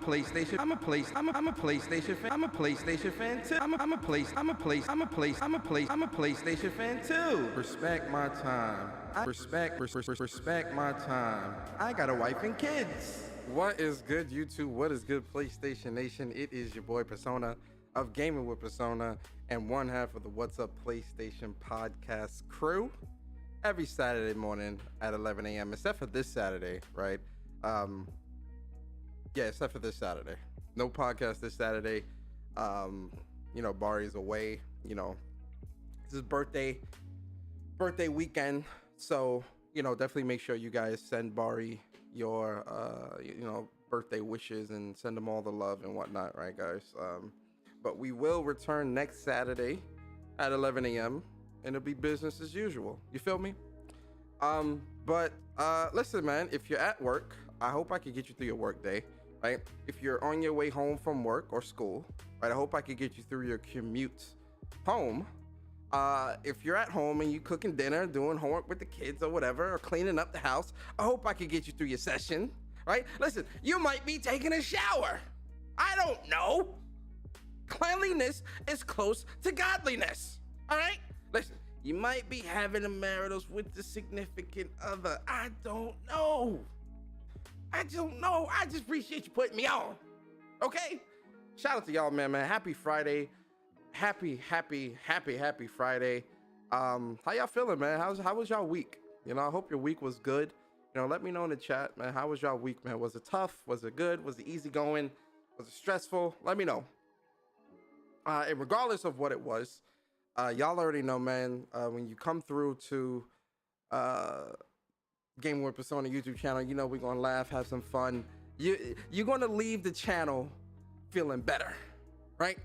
PlayStation. I'm a PlayStation fan. I'm a PlayStation fan too. I'm a PlayStation fan too. Respect my time. Respect my time. I got a wife and kids. What is good, YouTube? What is good, PlayStation Nation? It is your boy Persona of Gaming with Persona and one half of the What's Up PlayStation podcast crew. Every Saturday morning at 11 a.m. except for this Saturday, right? Except for this Saturday. No podcast this Saturday. Bari's away. It's his birthday weekend. So, definitely make sure you guys send Bari your, birthday wishes and send them all the love and whatnot, right, guys? But we will return next Saturday at 11 a.m. and it'll be business as usual. You feel me? But listen, man, if you're at work, I hope I can get you through your work day, right? If you're on your way home from work or school, right, I hope I can get you through your commute home. If you're at home and you cooking dinner, doing homework with the kids or whatever, or cleaning up the house, I hope I can get you through your session, right? Listen, you might be taking a shower. I don't know. Cleanliness is close to godliness, all right? Listen, you might be having a marital with the significant other. I don't know. I just appreciate you putting me on, okay? Shout out to y'all, man. Happy Friday. Happy Friday. How y'all feeling, man? How was y'all week? I hope your week was good. Let me know in the chat, man. How was y'all week, man? Was it tough? Was it good? Was it easy going? Was it stressful? Let me know. And regardless of what it was, y'all already know, man, when you come through to Gaming with Persona YouTube channel, we're going to laugh, have some fun. You're going to leave the channel feeling better, right?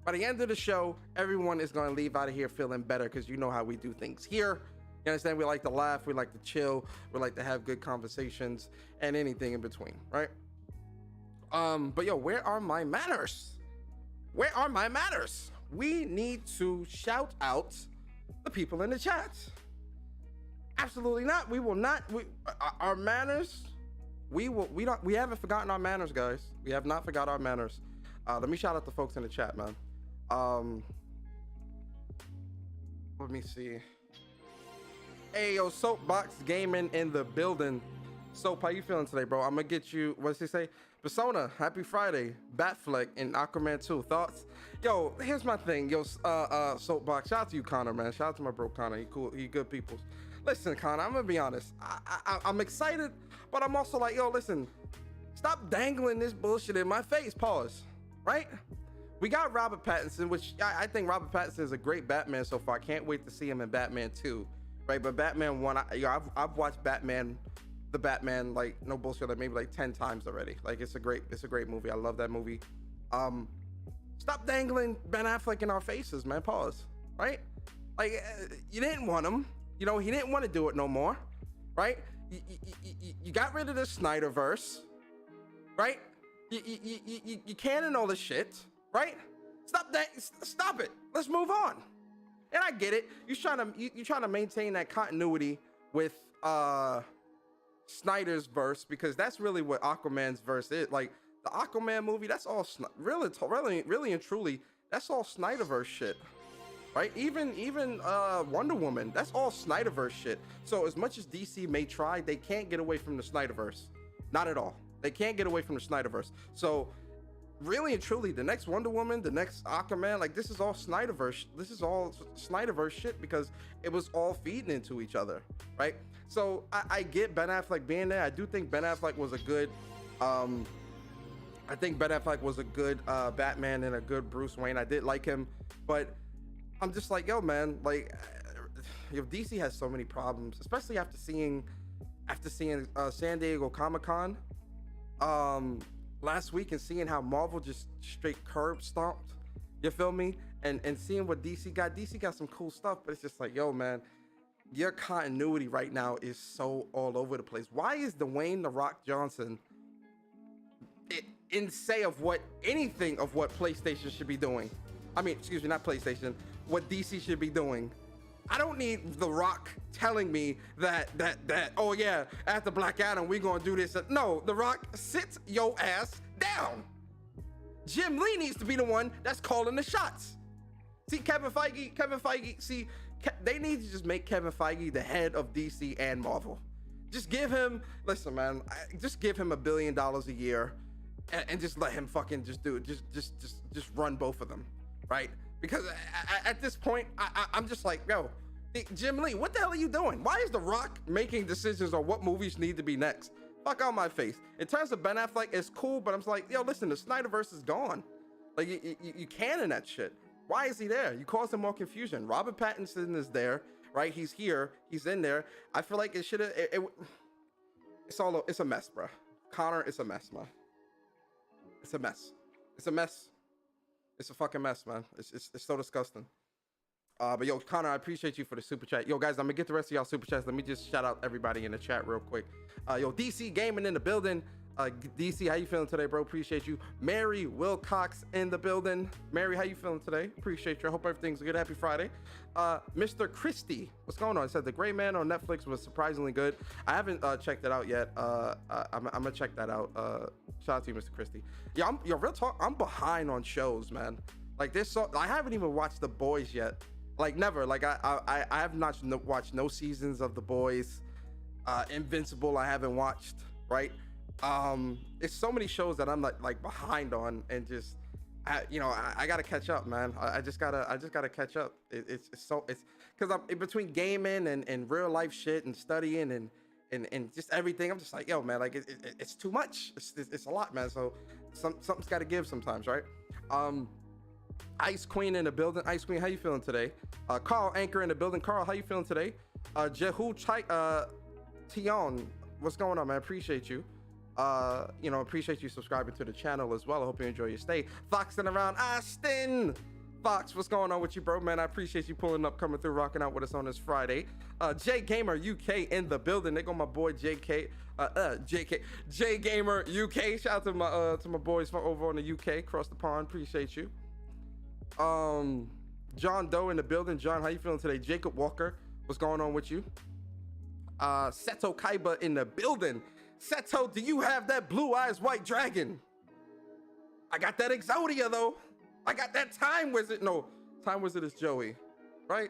By the end of the show, everyone is going to leave out of here feeling better because you know how we do things here. You understand? We like to laugh. We like to chill. We like to have good conversations and anything in between, right? But yo, where are my manners? Where are my manners? We need to shout out the people in the chat. Absolutely not. We will not. Our manners. We haven't forgotten our manners, guys. We have not forgot our manners. Let me shout out the folks in the chat, man. Let me see. Hey, yo, Soapbox Gaming in the building. Soap, how you feeling today, bro? I'm gonna get you. What does he say? Persona, happy Friday. Batfleck and Aquaman 2. Thoughts? Yo, here's my thing. Yo, Soapbox. Shout out to you, Connor, man. Shout out to my bro, Connor. He cool. He good people. Listen, Connor, I'm gonna be honest. I'm excited, but I'm also like, yo, listen. Stop dangling this bullshit in my face. Pause. Right? We got Robert Pattinson, which I think Robert Pattinson is a great Batman so far. I can't wait to see him in Batman 2. Right? But Batman 1, I've watched the Batman, like, no bullshit, like maybe like 10 times already. Like, it's a great movie. I love that movie. Stop dangling Ben Affleck in our faces, man. Pause. Right? Like, you didn't want him. He didn't want to do it no more. Right? You got rid of the Snyderverse. Right? You cannon all this shit, right? Stop it. Let's move on. And I get it. You're trying to maintain that continuity with Snyder's verse, because that's really what Aquaman's verse is. Like, the Aquaman movie, that's all really and truly, that's all Snyderverse shit, right? Even Wonder Woman, that's all Snyderverse shit. So as much as DC may try, they can't get away from the Snyderverse. Not at all. They can't get away from the Snyderverse. So really and truly, the next Wonder Woman, the next Aquaman, like, this is all Snyderverse. This is all Snyderverse shit because it was all feeding into each other, right? So I get Ben Affleck being there. I do think Ben Affleck was a good Batman and a good Bruce Wayne. I did like him, but I'm just like, yo, man, like, DC has so many problems, especially after seeing San Diego Comic-Con last week and seeing how Marvel just straight curb stomped, you feel me, and seeing what DC got some cool stuff, but it's just like, yo, man, your continuity right now is so all over the place. Why is Dwayne "The Rock" Johnson in say of what PlayStation should be doing? I mean, excuse me, not PlayStation, what DC should be doing. I don't need The Rock telling me that oh yeah, after Black Adam we gonna do this. No, The Rock, sit your ass down. Jim Lee needs to be the one that's calling the shots. See, Kevin Feige, see, they need to just make Kevin Feige the head of DC and Marvel. Just give him, listen, man, just give him $1 billion a year and just let him fucking just do it. Just run both of them, right? Because at this point, I'm just like, yo, Jim Lee, what the hell are you doing? Why is The Rock making decisions on what movies need to be next? Fuck out my face. In terms of Ben Affleck, it's cool, but I'm just like, yo, listen, the Snyderverse is gone. Like, you canon that shit. Why is he there? You causing more confusion. Robert Pattinson is there, right? He's here. He's in there. I feel like it should have. It's a mess, bro. Connor, it's a mess, man. It's a mess. It's a mess. It's a fucking mess, man. It's so disgusting. But yo, Connor, I appreciate you for the super chat. Yo, guys, I'm gonna get the rest of y'all super chats. Let me just shout out everybody in the chat real quick. Yo, DC Gaming in the building. DC, how you feeling today, bro? Appreciate you. Mary Wilcox in the building. Mary, how you feeling today? Appreciate you. I hope everything's good. Happy Friday. Mr. Christie, what's going on? It said The Gray Man on Netflix was surprisingly good. I haven't checked it out yet. I'm gonna check that out. Shout out to you, Mr. Christie. Yeah, real talk, I'm behind on shows, man. Like this, I haven't even watched The Boys yet. Like never. Like I have not watched no seasons of The Boys. Invincible, I haven't watched. Right. It's so many shows that I'm like behind on, and just I gotta catch up, man. I just gotta catch up. It's because I'm in between gaming and real life shit and studying and just everything. I'm just like, yo, man, like it's too much. It's a lot, man. So something's got to give sometimes, right? Ice Queen in the building. Ice Queen, how you feeling today? Carl Anchor in the building. Carl, how you feeling today? Jehu Tion, what's going on, man? Appreciate you. Appreciate you subscribing to the channel as well. I hope you enjoy your stay. Foxing around Austin. Fox, what's going on with you, bro? Man, I appreciate you pulling up, coming through, rocking out with us on this Friday. J Gamer UK in the building. They go my boy J Gamer UK. Shout out to my boys from over on the UK, across the pond. Appreciate you. John Doe in the building. John, how you feeling today? Jacob Walker, what's going on with you? Seto Kaiba in the building. Seto, do you have that blue eyes white dragon? I got that Exodia though. I got that Time Wizard. No, Time Wizard is Joey, right?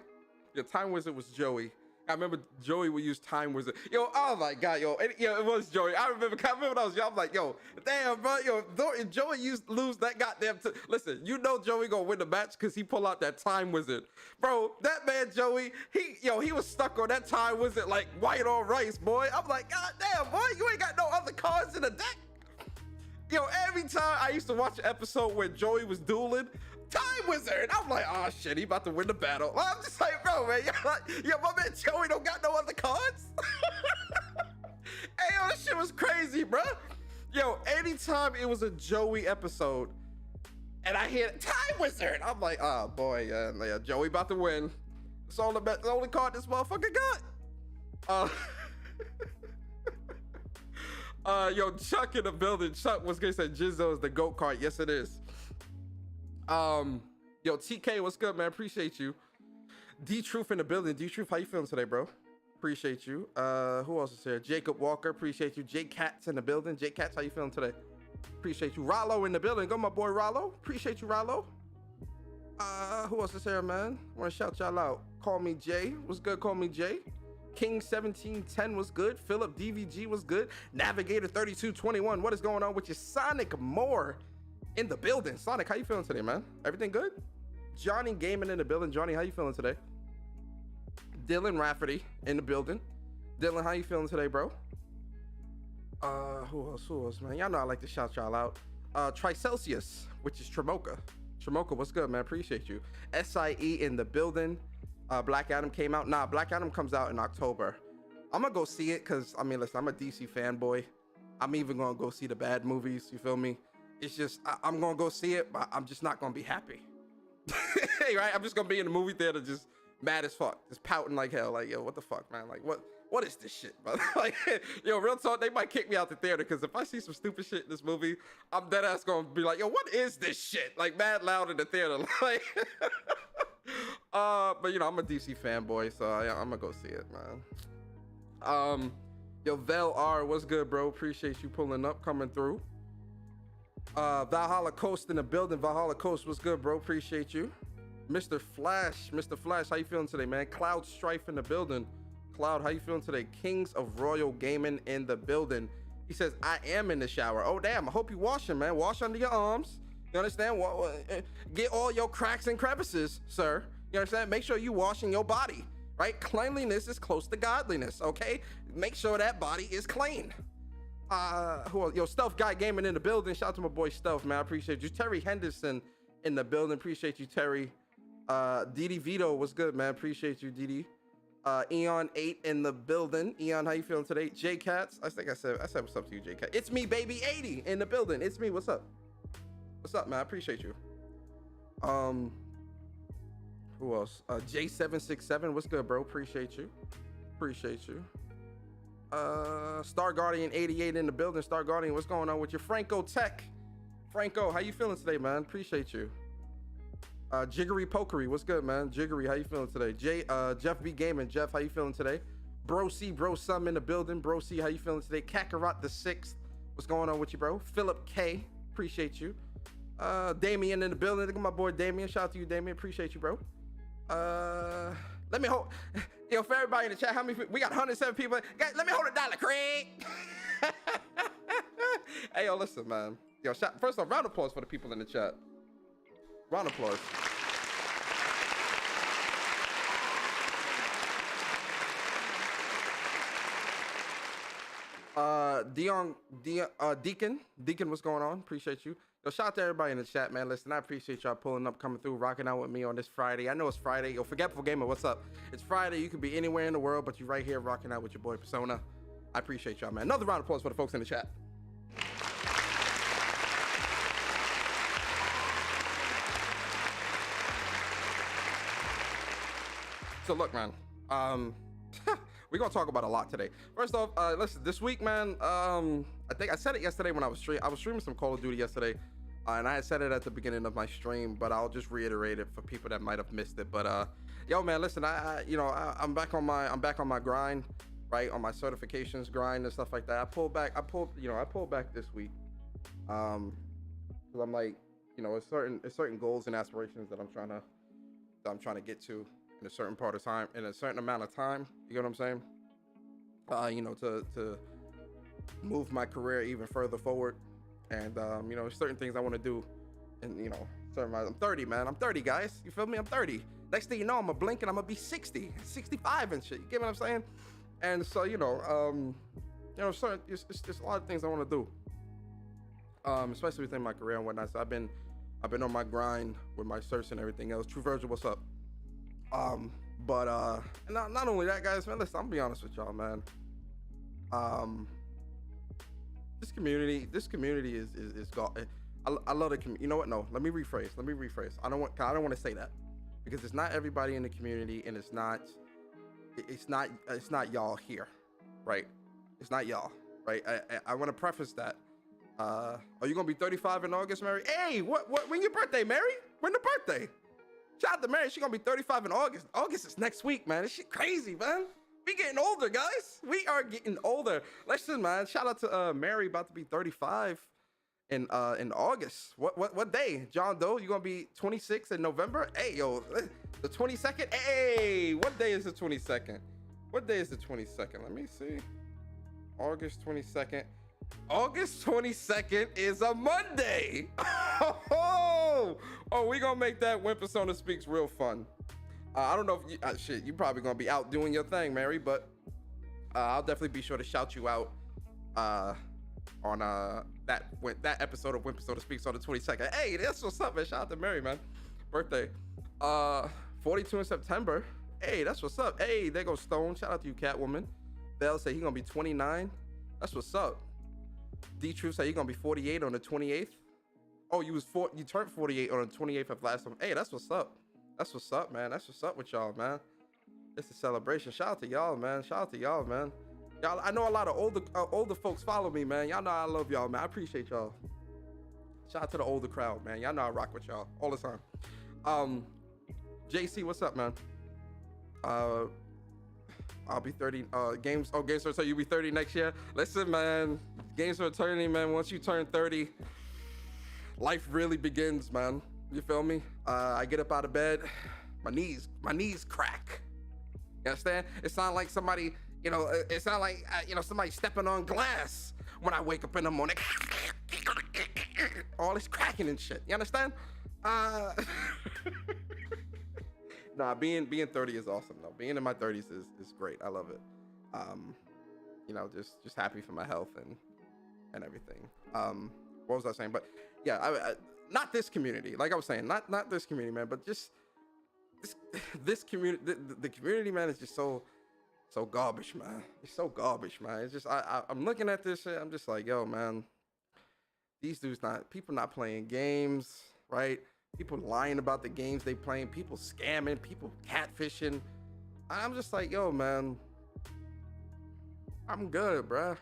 Yeah, Time Wizard was Joey. I remember Joey would use Time Wizard. Yo, oh my God, yo, it was Joey. I remember when I was young, I'm like, yo, damn, bro, yo, if Joey lose that goddamn, listen, you know Joey gonna win the match because he pull out that Time Wizard. Bro, that man Joey, he was stuck on that Time Wizard like white on rice, boy. I'm like, God damn, boy, you ain't got no other cards in the deck. Yo, every time I used to watch an episode where Joey was dueling, Time Wizard. I'm like, oh shit, he about to win the battle. I'm just like, bro, man, yo, my man Joey don't got no other cards. Hey, yo, this shit was crazy, bro. Yo, anytime it was a Joey episode and I hear Time Wizard, I'm like, oh boy, yeah, Joey about to win. It's all the only card this motherfucker got. Yo, Chuck in the building. Chuck was gonna say Jizzo is the GOAT card. Yes, it is. Yo, TK, what's good, man? Appreciate you. D-Truth in the building. D-Truth, how you feeling today, bro? Appreciate you. Who else is here? Jacob Walker, appreciate you. Jake Katz in the building. Jake Katz, how you feeling today? Appreciate you. Rollo in the building. Go, my boy Rollo. Appreciate you, Rollo. Who else is here, man? I want to shout y'all out. Call me Jay. What's good? Call me Jay. King 1710 was good. Philip DVG was good. Navigator 3221. What is going on with you? Sonic Moore in the building. Sonic, how you feeling today, man? Everything good? Johnny Gaming in the building. Johnny, how you feeling today? Dylan Rafferty in the building. Dylan, how you feeling today, bro? Who else, man? Y'all know I like to shout y'all out. Tricelsius, which is Tremoka. Tremoka, what's good, man? Appreciate you. SIE in the building. Black Adam came out. Nah, Black Adam comes out in October. I'm gonna go see it because, I mean, listen, I'm a DC fanboy. I'm even gonna go see the bad movies, you feel me? It's just, I'm gonna go see it, but I'm just not gonna be happy. Right? I'm just gonna be in the movie theater just mad as fuck, just pouting like hell. Like, yo, what the fuck, man? Like, what is this shit, bro? Like, yo, real talk, they might kick me out the theater because if I see some stupid shit in this movie, I'm dead ass gonna be like, yo, what is this shit? Like, mad loud in the theater. Like, but you know, I'm a DC fanboy, so yeah, I'm gonna go see it, man. Yo, Vel R, what's good, bro? Appreciate you pulling up, coming through. Valhalla Coast in the building. Valhalla Coast, what's good, bro? Appreciate you. Mr. Flash, how you feeling today, man? Cloud Strife in the building. Cloud, how you feeling today? Kings of Royal Gaming in the building. He says, I am in the shower. Oh, damn, I hope you washing, man. Wash under your arms. You understand? Get all your cracks and crevices, sir. You understand? Make sure you washing your body, right? Cleanliness is close to godliness, okay? Make sure that body is clean. Who else? Yo, Stealth Guy Gaming in the building. Shout out to my boy Stealth, man. I appreciate you. Terry Henderson in the building. Appreciate you, Terry. Didi Vito, what's good, man? Appreciate you, Didi. Eon 8 in the building. Eon, how you feeling today? J Cats, I think I said what's up to you, J Cat. It's me, baby 80 in the building. It's me. What's up? What's up, man? I appreciate you. Who else? J767, what's good, bro? Appreciate you. Appreciate you. Star Guardian 88 in the building. Star Guardian, what's going on with you? Franco Tech. Franco, how you feeling today, man? Appreciate you. Jiggery Pokery, what's good, man? Jiggery, how you feeling today? Jeff B Gaming, Jeff, how you feeling today? Bro C, Bro Sum in the building. Bro C, how you feeling today? Kakarot the 6th, what's going on with you, bro? Philip K, appreciate you. Damien in the building. Look at my boy Damien. Shout out to you, Damien. Appreciate you, bro. Let me hold. Yo, for everybody in the chat, how many? We got 107 people. Guys, let me hold $1, Craig. Hey, yo, listen, man. Yo, first off, round of applause for the people in the chat. Round of applause. Deacon, what's going on? Appreciate you. Yo, shout out to everybody in the chat, man. Listen, I appreciate y'all pulling up, coming through, rocking out with me on this Friday. I know it's Friday. Yo, Forgetful Gamer, what's up? It's Friday. You could be anywhere in the world, but you're right here rocking out with your boy Persona. I appreciate y'all, man. Another round of applause for the folks in the chat. So look, man, we're gonna talk about a lot today. First off, listen, this week, man, I think I said it yesterday when I was streaming some Call of Duty yesterday, and I had said it at the beginning of my stream, but I'll just reiterate it for people that might have missed it. But yo, man, listen, I'm back on my grind, right, on my certifications grind and stuff like that. I pulled back this week, because I'm like, you know, it's certain goals and aspirations that I'm trying to get to in a certain part of time, in a certain amount of time. You know what I'm saying? You know, to move my career even further forward, and you know, certain things I want to do, and you know, I'm 30, man. I'm 30, guys. You feel me? I'm 30. Next thing you know, I'm gonna blink and I'm gonna be 60, 65 and shit. You get what I'm saying? And so, you know, it's a lot of things I want to do, especially within my career and whatnot. So I've been on my grind with my certs and everything else. True Virgil, what's up? But not only that, guys, man, listen, I'm gonna be honest with y'all, man. This community is gone. I love the community. You know what? No, let me rephrase. I don't want to say that, because it's not everybody in the community, and it's not y'all here, right? It's not y'all, right? I want to preface that. Are you gonna be 35 in August, Mary? Hey, when your birthday, Mary? When the birthday? Shout out to Mary. She's gonna be 35 in August. August is next week, man. This shit crazy, man. We getting older, guys. We are getting older. Listen, man. Shout out to Mary, about to be 35 in August. What day? John Doe, you gonna be 26 in November? Hey, yo, the 22nd. Hey, what day is the 22nd? What day is the 22nd? Let me see. August 22nd. August 22nd is a Monday. Oh, we gonna make that When Persona Speaks real fun. I don't know if you, you probably gonna be out doing your thing, Mary, but I'll definitely be sure to shout you out on that episode of When Persona Speaks on the 22nd. Hey, that's what's up, man. Shout out to Mary, man. Birthday. 42 in September. Hey, that's what's up. Hey, there goes Stone. Shout out to you, Catwoman. Bell say he gonna be 29. That's what's up. D-Truth say he gonna be 48 on the 28th. Oh, you turned 48 on the 28th of last month. Hey, that's what's up. That's what's up, man. That's what's up with y'all, man. It's a celebration. Shout out to y'all, man. Shout out to y'all, man. Y'all, I know a lot of older folks follow me, man. Y'all know I love y'all, man. I appreciate y'all. Shout out to the older crowd, man. Y'all know I rock with y'all all the time. JC, what's up, man? I'll be 30. Games for Eternity, you'll be 30 next year. Listen, man. Games for Eternity, man. Once you turn 30, life really begins, man. You feel me? I get up out of bed, my knees crack. You understand? It's not like somebody, it's not like somebody stepping on glass when I wake up in the morning. All this cracking and shit. You understand? Nah, being 30 is awesome though. Being in my 30s is great. I love it. Just happy for my health and everything. What was I saying? But yeah, I not this community. Like I was saying, not this community, man, but just this community. The community, man, is just so garbage, man. It's so garbage, man. It's just I'm looking at this shit. I'm just like, yo, man. These dudes people not playing games, right? People lying about the games they playing. People scamming. People catfishing. I'm just like, yo, man. I'm good, bruh.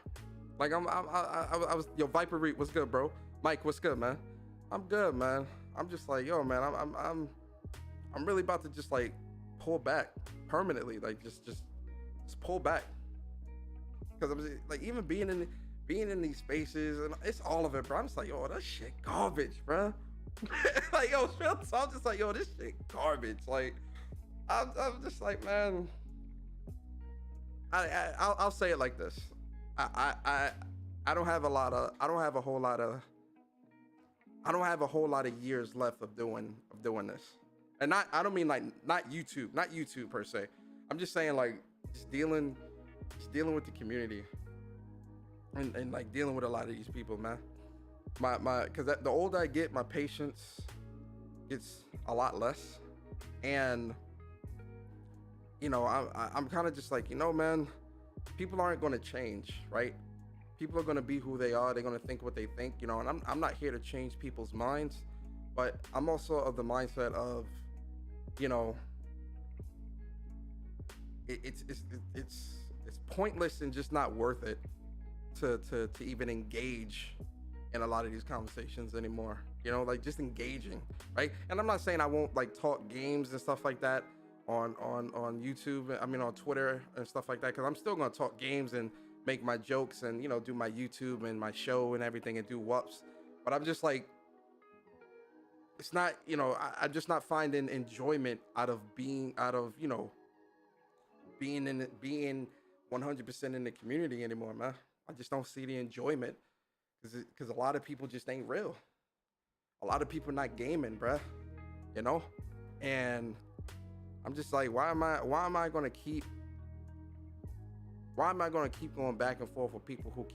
Like I was, yo, Viper Reap, what's good, bro? Mike, what's good, man? I'm good, man. I'm just like, yo, man. I'm really about to just like pull back permanently, like just pull back, because I'm like, even being in these spaces and it's all of it, bro. I'm just like, yo, that shit garbage, bro. Like, yo, I'm just like, yo, this shit garbage. Like, I'm just like, man. I'll say it like this. I don't have a whole lot of years left of doing this. And I don't mean like not YouTube per se. I'm just saying like just dealing with the community and like dealing with a lot of these people, man. Because the older I get, my patience gets a lot less, and I'm kind of just like, man, people aren't going to change, right? People are going to be who they are. They're going to think what they think, and I'm not here to change people's minds, but I'm also of the mindset of, it's pointless and just not worth it to even engage in a lot of these conversations anymore. Like just engaging, right? And I'm not saying I won't like talk games and stuff like that on YouTube. I mean on Twitter and stuff like that, because I'm still gonna talk games and make my jokes and do my YouTube and my show and everything and do whoops. But I'm just like, it's not, I'm just not finding enjoyment out of being 100% in the community anymore, man. I just don't see the enjoyment because a lot of people just ain't real. A lot of people not gaming, bruh. And I'm just like, why am I gonna keep going back and forth with people who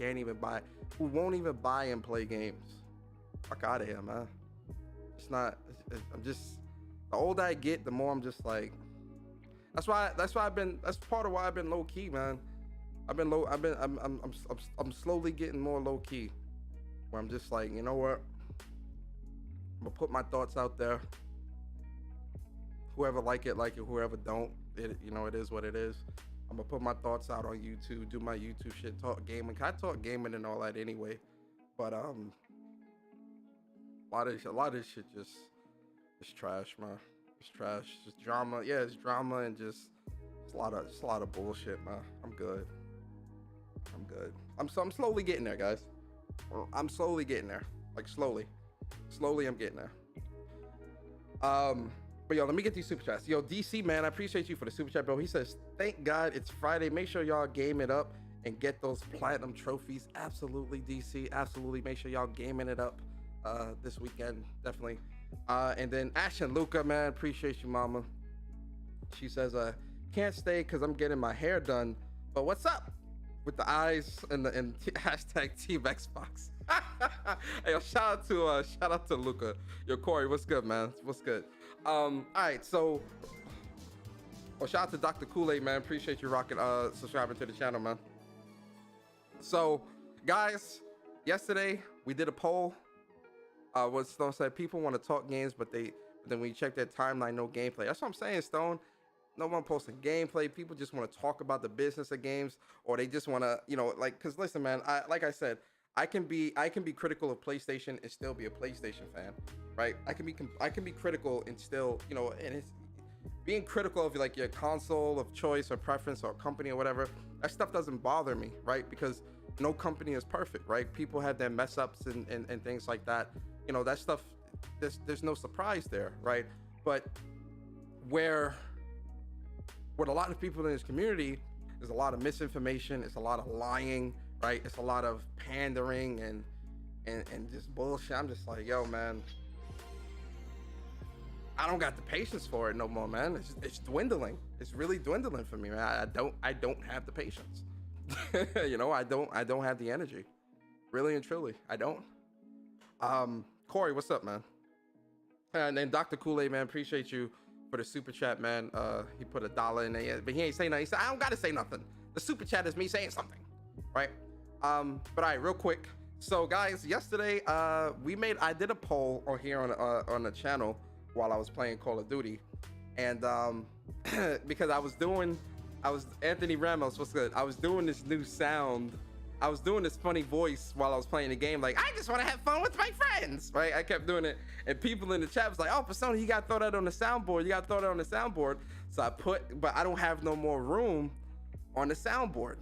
won't even buy and play games? Fuck out of here, man. The older I get, the more I'm just like, that's part of why I've been low key, man. I'm slowly getting more low key, where I'm just like, you know what? I'm gonna put my thoughts out there. Whoever like it, whoever don't, it is what it is. I'm gonna put my thoughts out on YouTube, do my YouTube shit, talk gaming. I talk gaming and all that anyway, but a lot of this shit just trash, man. It's trash, just drama. Yeah, it's drama and just it's a lot of bullshit, man. I'm good. I'm slowly getting there, guys. I'm slowly getting there. Like slowly I'm getting there. But yo, let me get these super chats. Yo, DC, man, I appreciate you for the super chat, bro. He says, thank God it's Friday. Make sure y'all game it up and get those platinum trophies. Absolutely, DC. Absolutely. Make sure y'all gaming it up this weekend. Definitely. And then Ash and Luca, man, appreciate you, mama. She says, can't stay because I'm getting my hair done. But what's up? With the eyes and hashtag Team Xbox. Hey, yo, shout out to Luca. Yo, Corey, what's good, man? What's good? All right, so shout out to Dr. Kool-Aid, man. Appreciate you rocking, subscribing to the channel, man. So, guys, yesterday we did a poll. What Stone said, people want to talk games, but then when you check their timeline, no gameplay. That's what I'm saying, Stone. No one posting gameplay. People just want to talk about the business of games, or they just want to, because listen, man, like I said, I can be critical of PlayStation and still be a PlayStation fan, right? I can be critical and still, and it's being critical of like your console of choice or preference or company or whatever. That stuff doesn't bother me, right? Because no company is perfect, right? People have their mess ups and things like that. you know, that stuff, there's no surprise there, right? But where with a lot of people in this community, there's a lot of misinformation, it's a lot of lying, right? It's a lot of pandering and just bullshit. I'm just like, yo, man, I don't got the patience for it no more, man. It's dwindling. It's really dwindling for me, man. I don't have the patience. You know, I don't have the energy. Really and truly, I don't. Corey, what's up, man? And then Dr. Kool-Aid, man, appreciate you for the super chat, man. He put $1 in there, but he ain't saying nothing. He said, I don't gotta say nothing. The super chat is me saying something, right? But all right, real quick. So guys, yesterday, I did a poll on here on the channel while I was playing Call of Duty. And because I was Anthony Ramos, what's good? I was doing this new sound. I was doing this funny voice while I was playing the game, like, I just want to have fun with my friends, right? I kept doing it, and people in the chat was like, oh, Persona, you got to throw that on the soundboard. You got to throw that on the soundboard. So but I don't have no more room on the soundboard,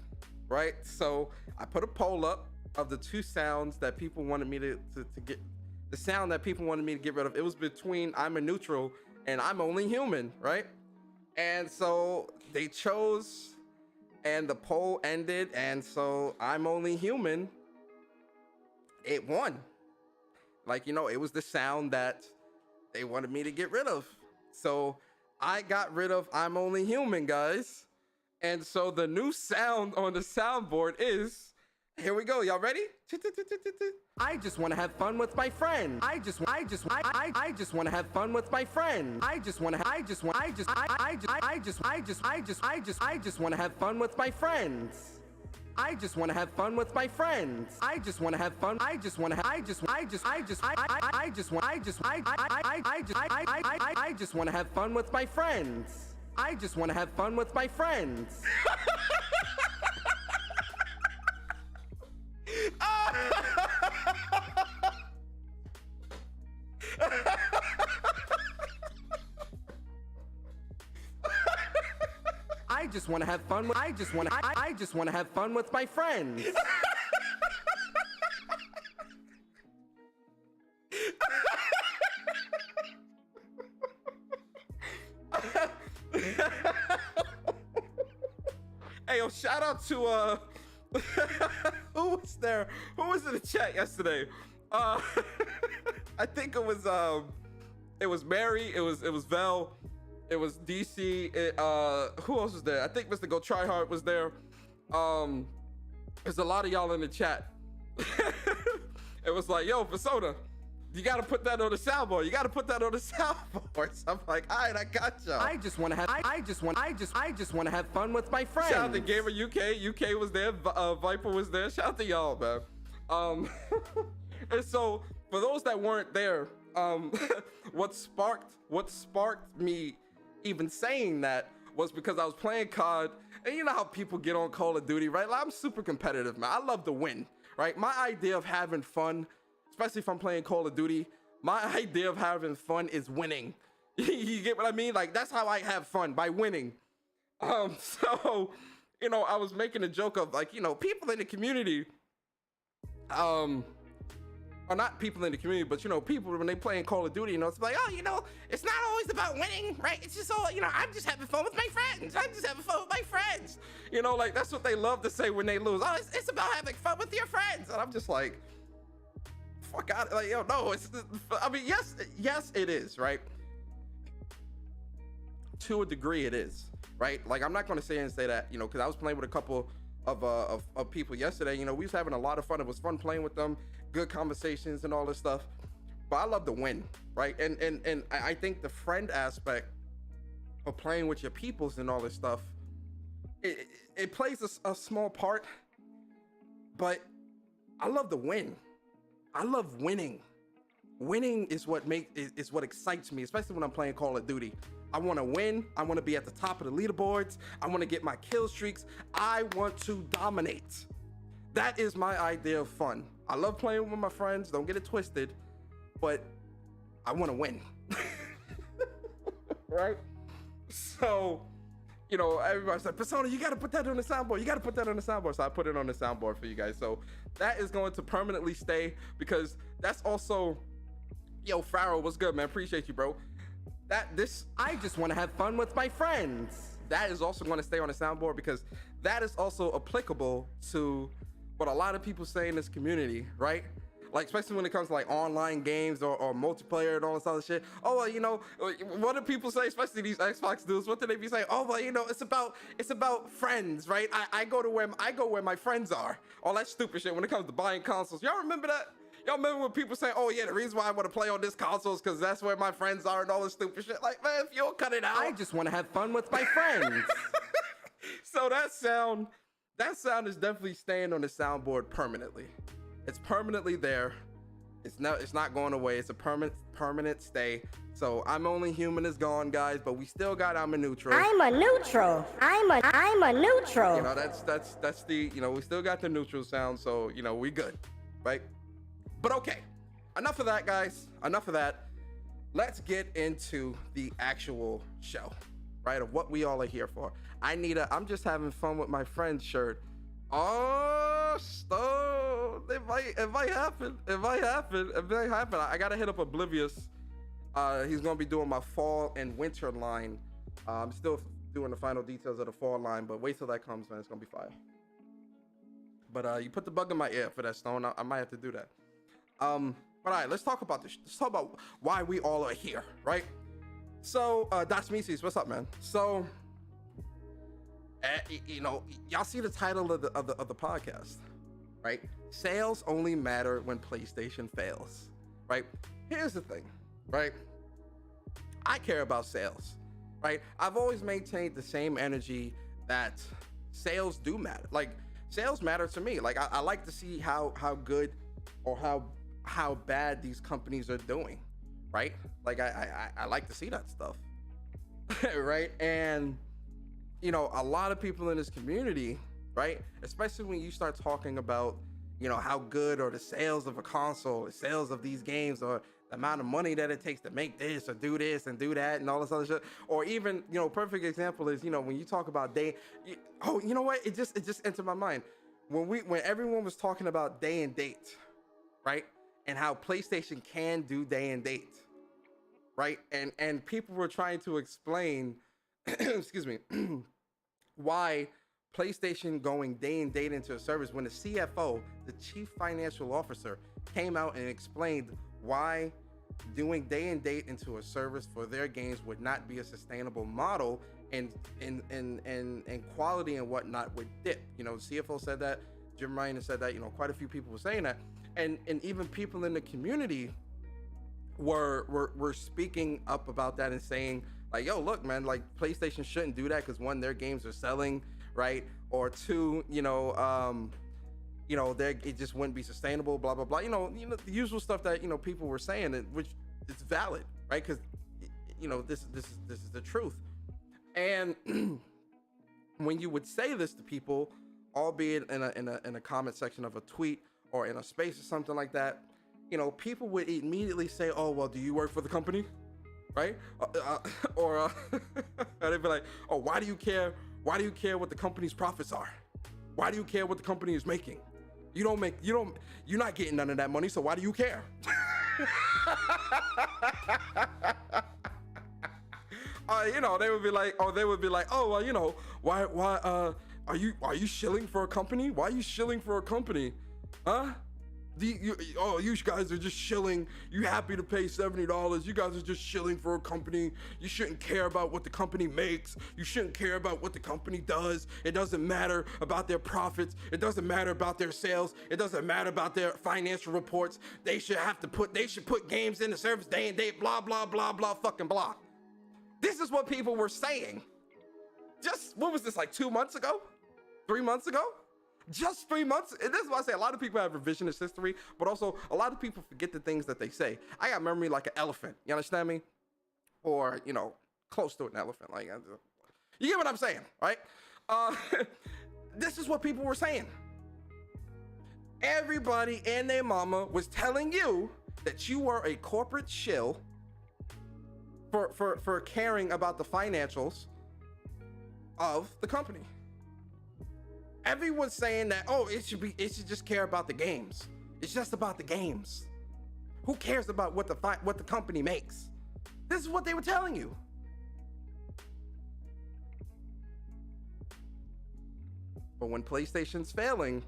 right? So I put a poll up of the two sounds that people wanted me to get, the sound that people wanted me to get rid of. It was between I'm a Neutral and I'm Only Human, right? And so they chose, and the poll ended, and so I'm Only Human, it won. Like, you know, it was the sound that they wanted me to get rid of. So I got rid of I'm Only Human, guys. And so the new sound on the soundboard is, here we go. Y'all ready? I just want to have fun with my friends. I just want to have fun with my friends. I just want to have fun with my friends. I just want to have fun with my friends. I just want to have fun. I just want to have fun with my friends. I just want to have fun with my friends. I just want to have fun. I just want to have fun with my friends. Hey, yo, shout out to who was there? Who was in the chat yesterday? I think it was Mary, it was Vel, it was DC, who else was there? I think Mr. Go Tryhard was there. There's a lot of y'all in the chat. It was like, yo, Persona, you gotta put that on the soundboard. You gotta put that on the soundboard. So I'm like, all right, I got y'all. I just want to have fun with my friends. Shout out to Gamer UK. UK was there. Viper was there. Shout out to y'all, man. And so for those that weren't there, what sparked me even saying that was because I was playing COD, and you know how people get on Call of Duty, right? Like, I'm super competitive, man. I love to win, right? My idea of having fun, especially if I'm playing Call of Duty, my idea of having fun is winning. You get what I mean? Like, that's how I have fun, by winning. So, you know, I was making a joke of, like, you know, people in the community, or not people in the community, but, you know, people when they play in Call of Duty, you know, it's like, oh, you know, it's not always about winning, right? It's just all, you know, I'm just having fun with my friends. I'm just having fun with my friends. You know, like, that's what they love to say when they lose. Oh, it's about having fun with your friends. And I'm just like, fuck out. Like, yo, no, I mean, yes, it is, right? To a degree, it is, right? Like, I'm not going to say that, you know, because I was playing with a couple of people yesterday. You know, we was having a lot of fun. It was fun playing with them, good conversations and all this stuff. But I love to win, right? And I think the friend aspect of playing with your peoples and all this stuff, it plays a small part. But I love to win. I love winning. Winning is what excites me, especially when I'm playing Call of Duty. I want to win. I want to be at the top of the leaderboards. I want to get my kill streaks. I want to dominate. That is my idea of fun. I love playing with my friends. Don't get it twisted, but I want to win. Right? So, you know, everybody's like, Persona, you got to put that on the soundboard. You got to put that on the soundboard. So I put it on the soundboard for you guys. So that is going to permanently stay, because that's also Yo, Farrell, what's good, man? Appreciate you, bro. I just want to have fun with my friends. That is also going to stay on the soundboard because that is also applicable to what a lot of people say in this community, right? Like, especially when it comes to like online games or multiplayer and all this other shit. Oh, well, you know, what do people say, especially these Xbox dudes? What do they be saying? Oh, well, you know, it's about friends, right? I go where my friends are. All that stupid shit when it comes to buying consoles. Y'all remember that? Y'all remember when people say, oh yeah, the reason why I want to play on this console is because that's where my friends are and all this stupid shit. Like, man, if you don't cut it out. I just want to have fun with my friends. So that sound is definitely staying on the soundboard permanently. It's permanently there. It's not going away. It's a permanent stay. So I'm Only Human is gone, guys, but we still got I'm a Neutral. I'm a neutral. I'm a neutral. You know, that's the, you know, we still got the neutral sound, so you know, we good, right? But okay, enough of that, guys. Enough of that. Let's get into the actual show, right? Of what we all are here for. I'm just having fun with my friend's shirt. Oh, stop. It might happen. I gotta hit up Oblivious. He's gonna be doing my fall and winter line. I'm still doing the final details of the fall line, but wait till that comes, man. It's gonna be fire. But you put the bug in my ear for that, Stone. I might have to do that. But all right, let's talk about this. Let's talk about why we all are here, right? So, Dots Mises, what's up, man? So, you know, y'all see the title of the podcast, right? Sales only matter when PlayStation fails, right? Here's the thing, right? I care about sales, right? I've always maintained the same energy that sales do matter. Like, sales matter to me. Like, I like to see how good or how bad these companies are doing, right? Like, I like to see that stuff, right? And you know, a lot of people in this community, right, especially when you start talking about, you know, how good or the sales of a console, the sales of these games, or the amount of money that it takes to make this or do this and do that and all this other shit, or even, you know, perfect example is, you know, when you talk about you know what, it just entered my mind when everyone was talking about day and date, right, and how PlayStation can do day and date, right, and people were trying to explain excuse me, why PlayStation going day and date into a service when the CFO, the chief financial officer, came out and explained why doing day and date into a service for their games would not be a sustainable model, and quality and whatnot would dip. You know, the CFO said that, Jim Ryan said that, you know, quite a few people were saying that, and even people in the community were speaking up about that and saying, like, yo, look, man, like, PlayStation shouldn't do that because one, their games are selling, right? Or two, you know, it just wouldn't be sustainable, blah blah blah. You know the usual stuff that, you know, people were saying, which is valid, right? Because, you know, this is the truth. And when you would say this to people, albeit in a comment section of a tweet or in a space or something like that, you know, people would immediately say, oh, well, do you work for the company? Right? Or they'd be like, oh, why do you care? Why do you care what the company's profits are? Why do you care what the company is making? You're not getting none of that money, so why do you care? You know, they would be like, oh, well, you know, why are you shilling for a company? Why are you shilling for a company? Huh? You guys are just shilling. You happy to pay $70? You guys are just shilling for a company. You shouldn't care about what the company makes. You shouldn't care about what the company does. It doesn't matter about their profits. It doesn't matter about their sales. It doesn't matter about their financial reports. They should put games in the service day and date, blah, blah, blah, blah, fucking blah. This is what people were saying. Just, what was this, like 2 months ago? 3 months ago? Just 3 months. And this is why I say a lot of people have revisionist history, but also a lot of people forget the things that they say. I got memory like an elephant. You understand me? Or, you know, close to an elephant. Like, you get what I'm saying, right? This is what people were saying. Everybody and their mama was telling you that you were a corporate shill for caring about the financials of the company. Everyone's saying that, oh, it should just care about the games. It's just about the games. Who cares about what the company makes? This is what they were telling you. But when PlayStation's failing,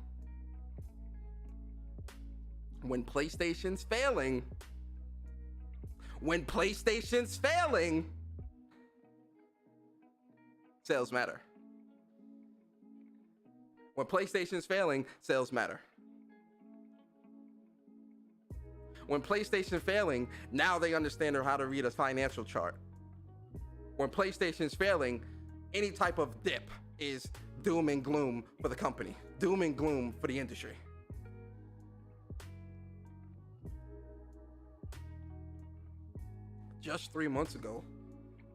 sales matter. When PlayStation's failing, sales matter. When PlayStation's failing, now they understand how to read a financial chart. When PlayStation's failing, any type of dip is doom and gloom for the company, doom and gloom for the industry. Just 3 months ago,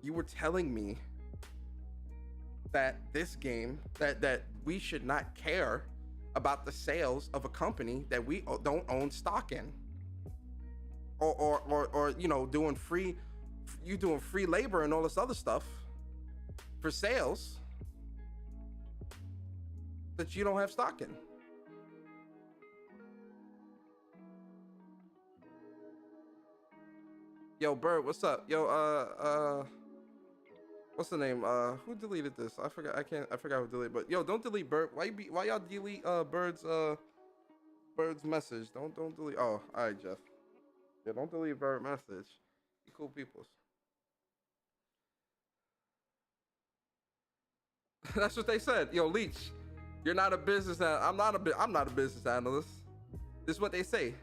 you were telling me that this game, that we should not care about the sales of a company that we don't own stock in, or you know, doing free labor and all this other stuff for sales that you don't have stock in. Yo, Bird, what's up? Yo, what's the name? Who deleted this? I forgot who deleted. But yo, don't delete Bird. Why y'all delete Bird's message? Don't delete. Oh, all right, Jeff. Yeah, don't delete Bird message. You cool peoples. That's what they said. Yo, Leech, you're not a business. I'm not a business analyst. This is what they say.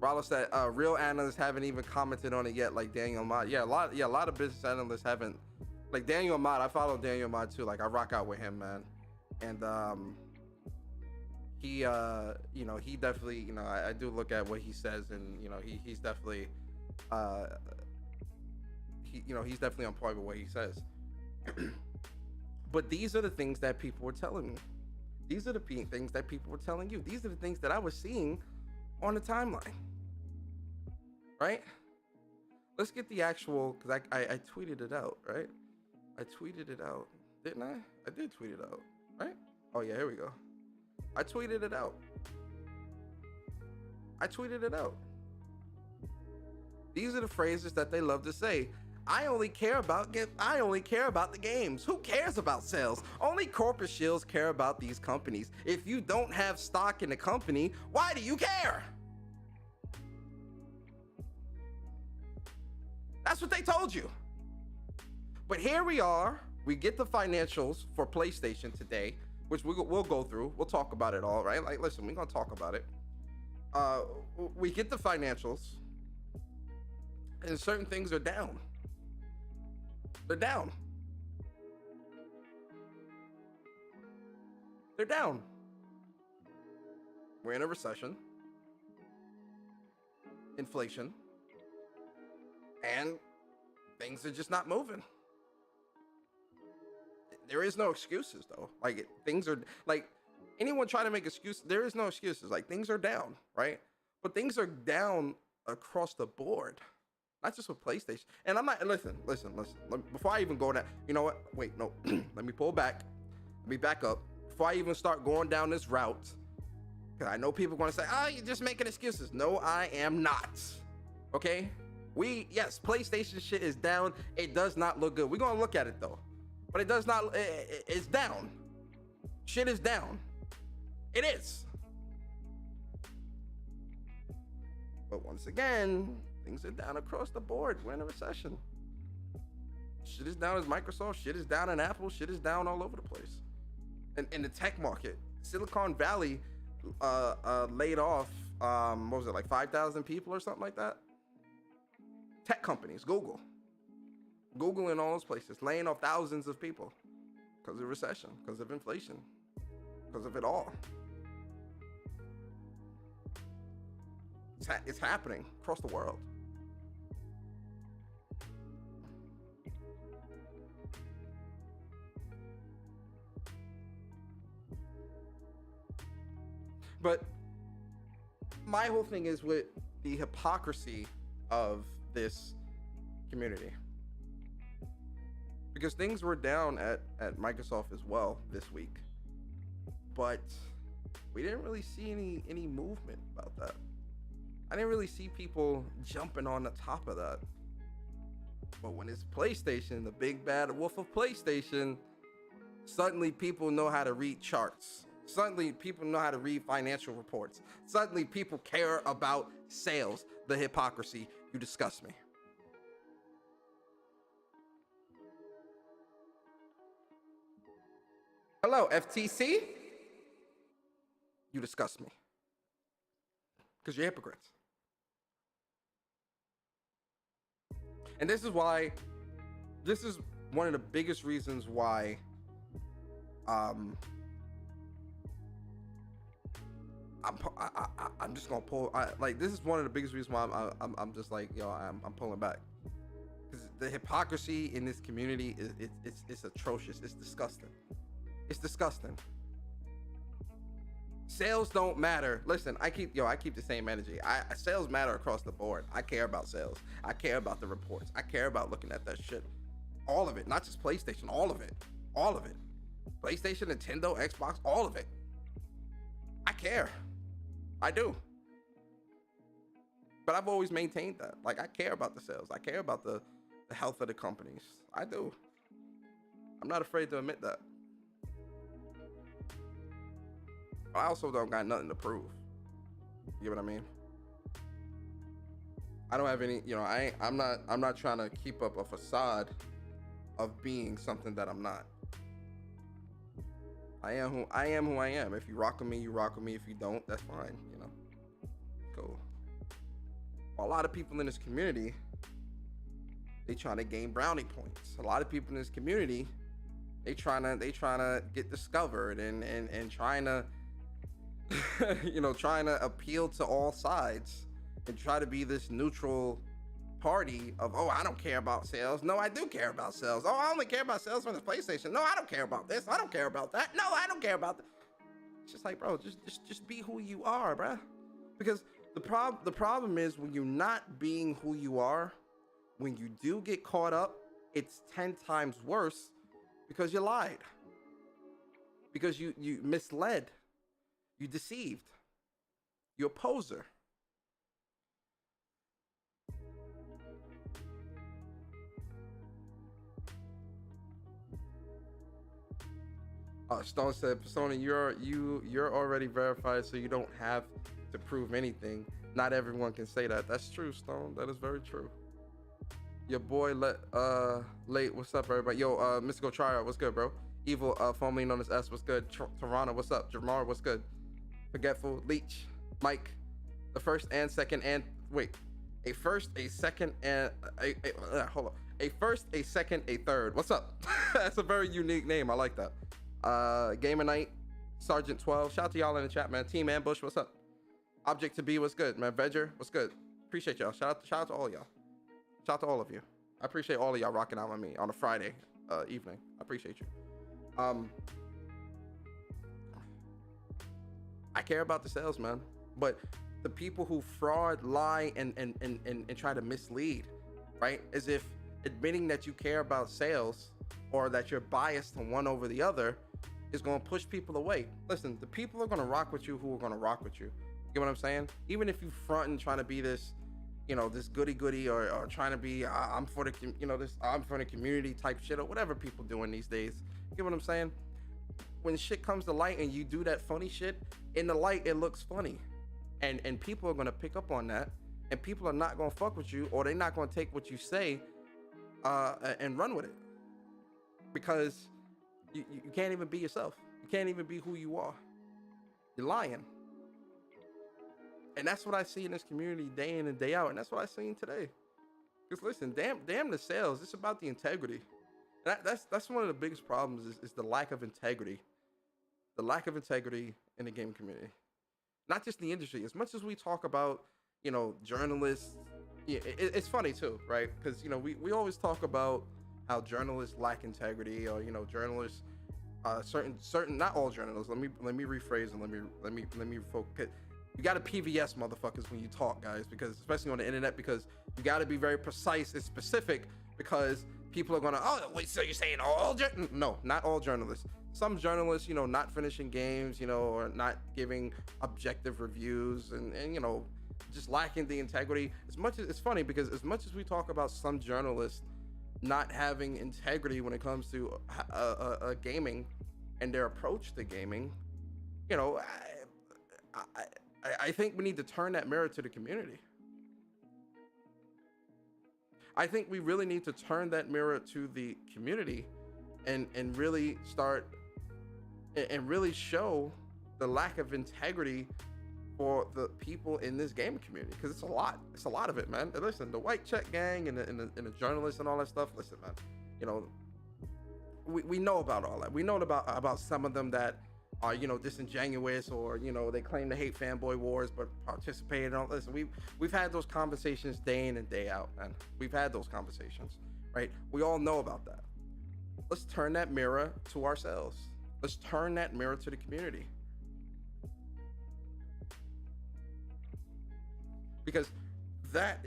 Rollo said, real analysts haven't even commented on it yet, like Daniel Ahmad. Yeah, a lot of business analysts haven't. Like Daniel Ahmad, I follow Daniel Ahmad too. Like I rock out with him, man. And he you know, he definitely, you know, I do look at what he says, and you know, he's definitely he's definitely on point with what he says. But these are the things that people were telling me. These are the things that people were telling you. These are the things that I was seeing on the timeline. Right? Let's get the actual, because I tweeted it out, right? I tweeted it out. Didn't I? I did tweet it out, right? Oh yeah, here we go. I tweeted it out. These are the phrases that they love to say. I only care about the games. Who cares about sales? Only corporate shills care about these companies. If you don't have stock in the company, why do you care? That's what they told you. But here we are. We get the financials for PlayStation today, which we'll go through. We'll talk about it all, right? Like, listen, we're going to talk about it. We get the financials, and certain things are down. They're down. We're in a recession. Inflation. And things are just not moving. There is no excuses though. Like things are like anyone trying to make excuses. There is no excuses. Like things are down, right? But things are down across the board, not just with PlayStation. And I'm not, listen. Before I even go down, you know what? Wait, no, let me pull back. Let me back up. Before I even start going down this route, because I know people are going to say, oh, you're just making excuses. No, I am not. Okay? Yes, PlayStation shit is down. It does not look good. We're going to look at it though. But it does not, it's down. Shit is down. It is. But once again, things are down across the board. We're in a recession. Shit is down as Microsoft. Shit is down in Apple. Shit is down all over the place. And in the tech market, Silicon Valley laid off, what was it, like 5,000 people or something like that? Tech companies, Google and all those places, laying off thousands of people because of recession, because of inflation, because of it all. It's happening across the world. But my whole thing is with the hypocrisy of this community, because things were down at Microsoft as well this week, but we didn't really see any movement about that. I didn't really see people jumping on the top of that. But when it's PlayStation, the big bad wolf of PlayStation, suddenly people know how to read charts. Suddenly people know how to read financial reports. Suddenly people care about sales. The hypocrisy, you disgust me. Hello, FTC. You disgust me. Because you're hypocrites. And this is one of the biggest reasons why I'm just gonna pull. This is one of the biggest reasons why I'm just like, yo, I'm pulling back, because the hypocrisy in this community it's atrocious. It's disgusting. It's disgusting. Sales don't matter. Listen, I keep the same energy. Sales matter across the board. I care about sales. I care about the reports. I care about looking at that shit. All of it, not just PlayStation. All of it. All of it. PlayStation, Nintendo, Xbox, all of it. I care. I do. But I've always maintained that. Like, I care about the sales. I care about the health of the companies. I do. I'm not afraid to admit that. I also don't got nothing to prove. You get what I mean? I don't have any, I'm not trying to keep up a facade of being something that I'm not. I am who I am. If you rock with me, you rock with me. If you don't, that's fine, Cool. Well, a lot of people in this community, they trying to gain brownie points. A lot of people in this community, they trying to get discovered and trying to trying to appeal to all sides and try to be this neutral party of, oh, I don't care about sales. No, I do care about sales. Oh, I only care about sales when it's PlayStation. No, I don't care about this. I don't care about that. No, I don't care about that. It's just like, bro, just be who you are, bro. Because the problem is, when you're not being who you are, when you do get caught up, it's 10 times worse, because you lied, because you misled, you deceived, you're a poser. Stone said, Sony, you're already verified, so you don't have to prove anything. Not everyone can say that. That's true, Stone. That is very true. Your boy late. What's up, everybody? Yo, Mystical Triad, what's good, bro? Evil, formerly known as S, what's good? Toronto, what's up? Jamar, what's good? Forgetful, Leech, Mike, the first and second and wait, a first, a second, and hold on, a first, a second, a third. What's up? That's a very unique name. I like that. Gamer Night, Sergeant 12. Shout out to y'all in the chat, man. Team Ambush, what's up? Object to be, what's good, man? Vedger, what's good? Appreciate y'all. Shout out to all y'all. Shout out to all of you. I appreciate all of y'all rocking out with me on a Friday evening. I appreciate you. I care about the sales, man. But the people who fraud, lie, and try to mislead, right? As if admitting that you care about sales or that you're biased to one over the other is going to push people away. Listen, the people are going to rock with you who are going to rock with you. You get what I'm saying? Even if you front and trying to be this, this goody or trying to be, I'm for the community type shit, or whatever people doing these days. You get what I'm saying? When shit comes to light and you do that funny shit, in the light, it looks funny. And people are going to pick up on that, and people are not going to fuck with you, or they're not going to take what you say and run with it. Because you can't even be yourself. You can't even be who you are. You're lying. And that's what I see in this community day in and day out. And that's what I seen today. Because listen, damn the sales. It's about the integrity. That's one of the biggest problems is the lack of integrity. The lack of integrity in the game community. Not just the industry. As much as we talk about, journalists, it's funny too, right? Because, we always talk about how journalists lack integrity, or, journalists, certain, not all journalists. Let me rephrase and let me focus. You got to PVS motherfuckers when you talk, guys, because especially on the internet, because you got to be very precise and specific, because people are gonna, oh, wait, so you're saying all no, not all journalists. some journalists, not finishing games, or not giving objective reviews, and just lacking the integrity. As much as it's funny, because as much as we talk about some journalists not having integrity when it comes to gaming and their approach to gaming, I think we need to turn that mirror to the community. I think we really need to turn that mirror to the community and really start and really show the lack of integrity for the people in this gaming community, because it's a lot of it, man. And listen, the white check gang and the journalists and all that stuff, listen, man, we know about all that. We know about some of them that are disingenuous, or they claim to hate fanboy wars but participate in all this. We've had those conversations day in and day out, man. We've had those conversations, right? We all know about that. Let's turn that mirror to ourselves. Let's turn that mirror to the community, because that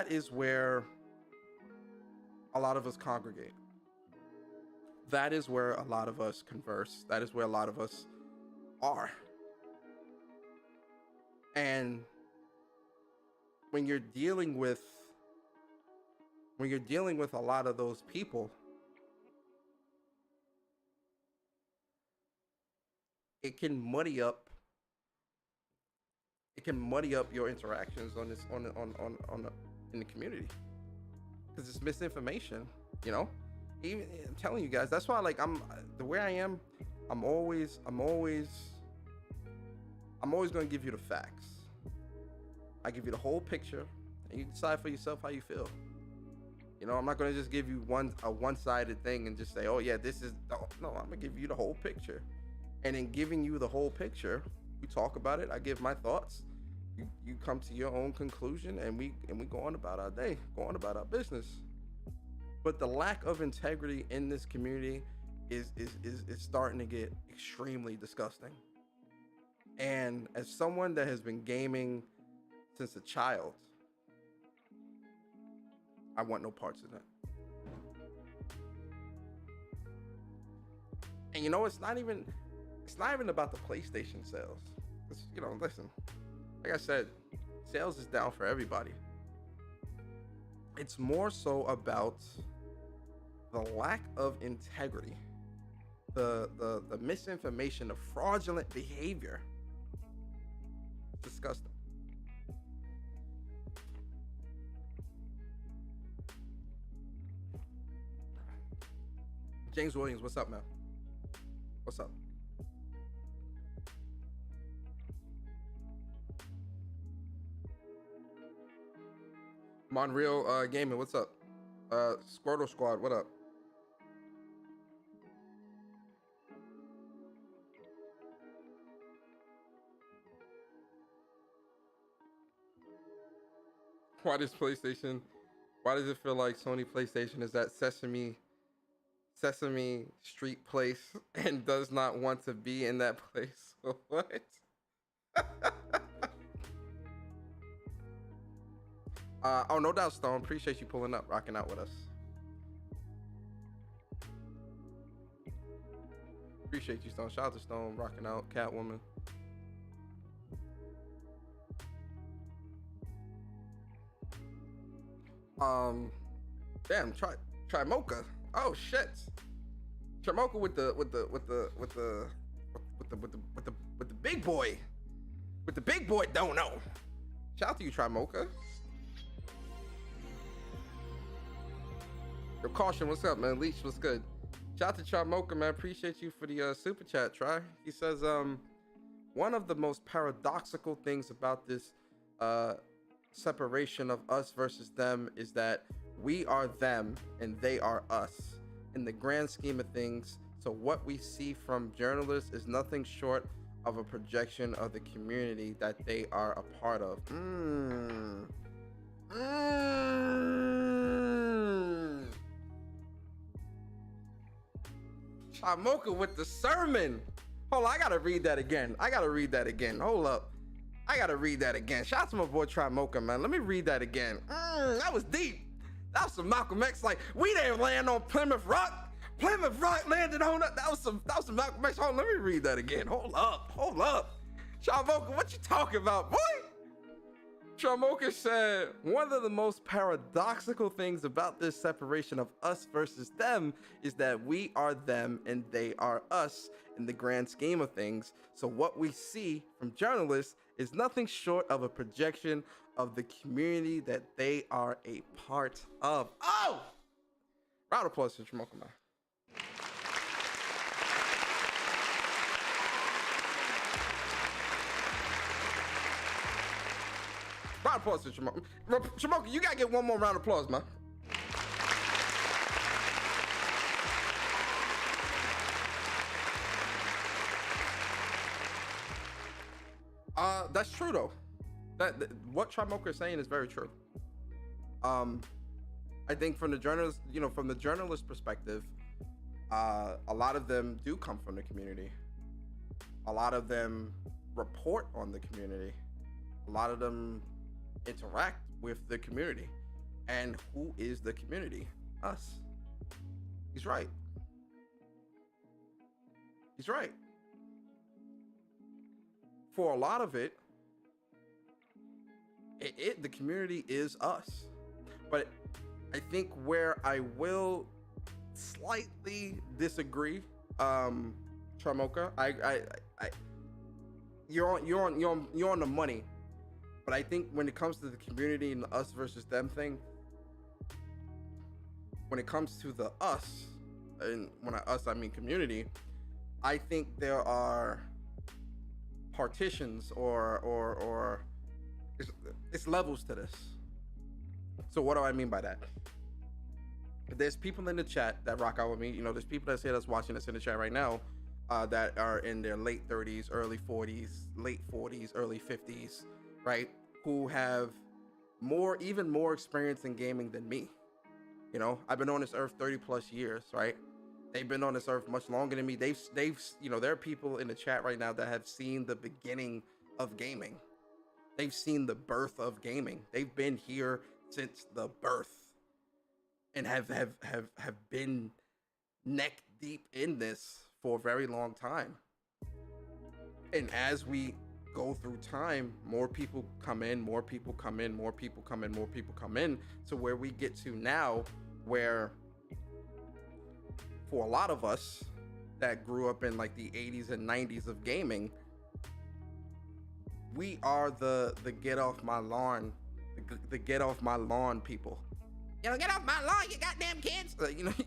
is where a lot of us congregate. That is where a lot of us converse. That is where a lot of us are. And when you're dealing with a lot of those people, it can muddy up your interactions in the community, because it's misinformation. Even I'm telling you guys, that's why, like, I'm the way I am. I'm always going to give you the facts. I give you the whole picture, and you decide for yourself how you feel. I'm not going to just give you a one-sided thing and just say, oh yeah, this is no. I'm going to give you the whole picture, and in giving you the whole picture, we talk about it. I give my thoughts. You come to your own conclusion, and we go on about our day, go on about our business. But the lack of integrity in this community is starting to get extremely disgusting. And as someone that has been gaming since a child, I want no parts of that. And it's not even about the PlayStation sales. Listen, like I said, sales is down for everybody. It's more so about the lack of integrity, the misinformation, the fraudulent behavior. It's disgusting. James Williams, what's up, man? What's up? Monreal Gaming, what's up? Squirtle Squad, what up? Why does it feel like Sony PlayStation is that Sesame Street place and does not want to be in that place? What? Oh, no doubt, Stone. Appreciate you pulling up, rocking out with us. Appreciate you, Stone. Shout out to Stone, rocking out, Catwoman. Damn, try Mocha. Oh shit. Try Mocha with the big boy. With the big boy don't know. Shout out to you, Try Mocha. Your caution, what's up, man? Leech, what's good? Shout out to Try Mocha, man. Appreciate you for the super chat, Try. He says, one of the most paradoxical things about this separation of us versus them is that we are them and they are us in the grand scheme of things. So what we see from journalists is nothing short of a projection of the community that they are a part of. Chamoka with the sermon. Hold on, I gotta read that again. Hold up. I gotta read that again. Shout out to my boy Trimoka, man. Let me read that again. That was deep. That was some Malcolm X. Like, we didn't land on Plymouth Rock. Plymouth Rock landed on it. That was some Malcolm X. Hold on, let me read that again. Hold up. Sean Mocha, what you talking about, boy? Sean Mocha said, one of the most paradoxical things about this separation of us versus them is that we are them and they are us in the grand scheme of things. So what we see from journalists is nothing short of a projection of the community that they are a part of. Oh! Round of applause to Sean Mocha, man. Round of applause to Shamoka. Shamoka, you gotta get one more round of applause, man. That's true though. That what Shamoka is saying is very true. I think from the journalist, from the journalist perspective, a lot of them do come from the community. A lot of them report on the community. A lot of them interact with the community. And who is the community? Us. He's right. For a lot of it, the community is us. But I think where I will slightly disagree, Tramoka, you're on the money. But I think when it comes to the community and the us versus them thing, when it comes to the us, and when I mean community, I think there are partitions or it's levels to this. So what do I mean by that? There's people in the chat that rock out with me. There's people that say that's watching us in the chat right now that are in their late 30s, early 40s, late 40s, early 50s, right? Who have even more experience in gaming than me. I've been on this earth 30 plus years, right? They've been on this earth much longer than me. They've there are people in the chat right now that have seen the beginning of gaming. They've seen the birth of gaming. They've been here since the birth and have been neck deep in this for a very long time. And as we go through time, more people come in, to where we get to now, where for a lot of us that grew up in like the 80s and 90s of gaming, we are the get off my lawn, the get off my lawn people. Get off my lawn, you goddamn kids.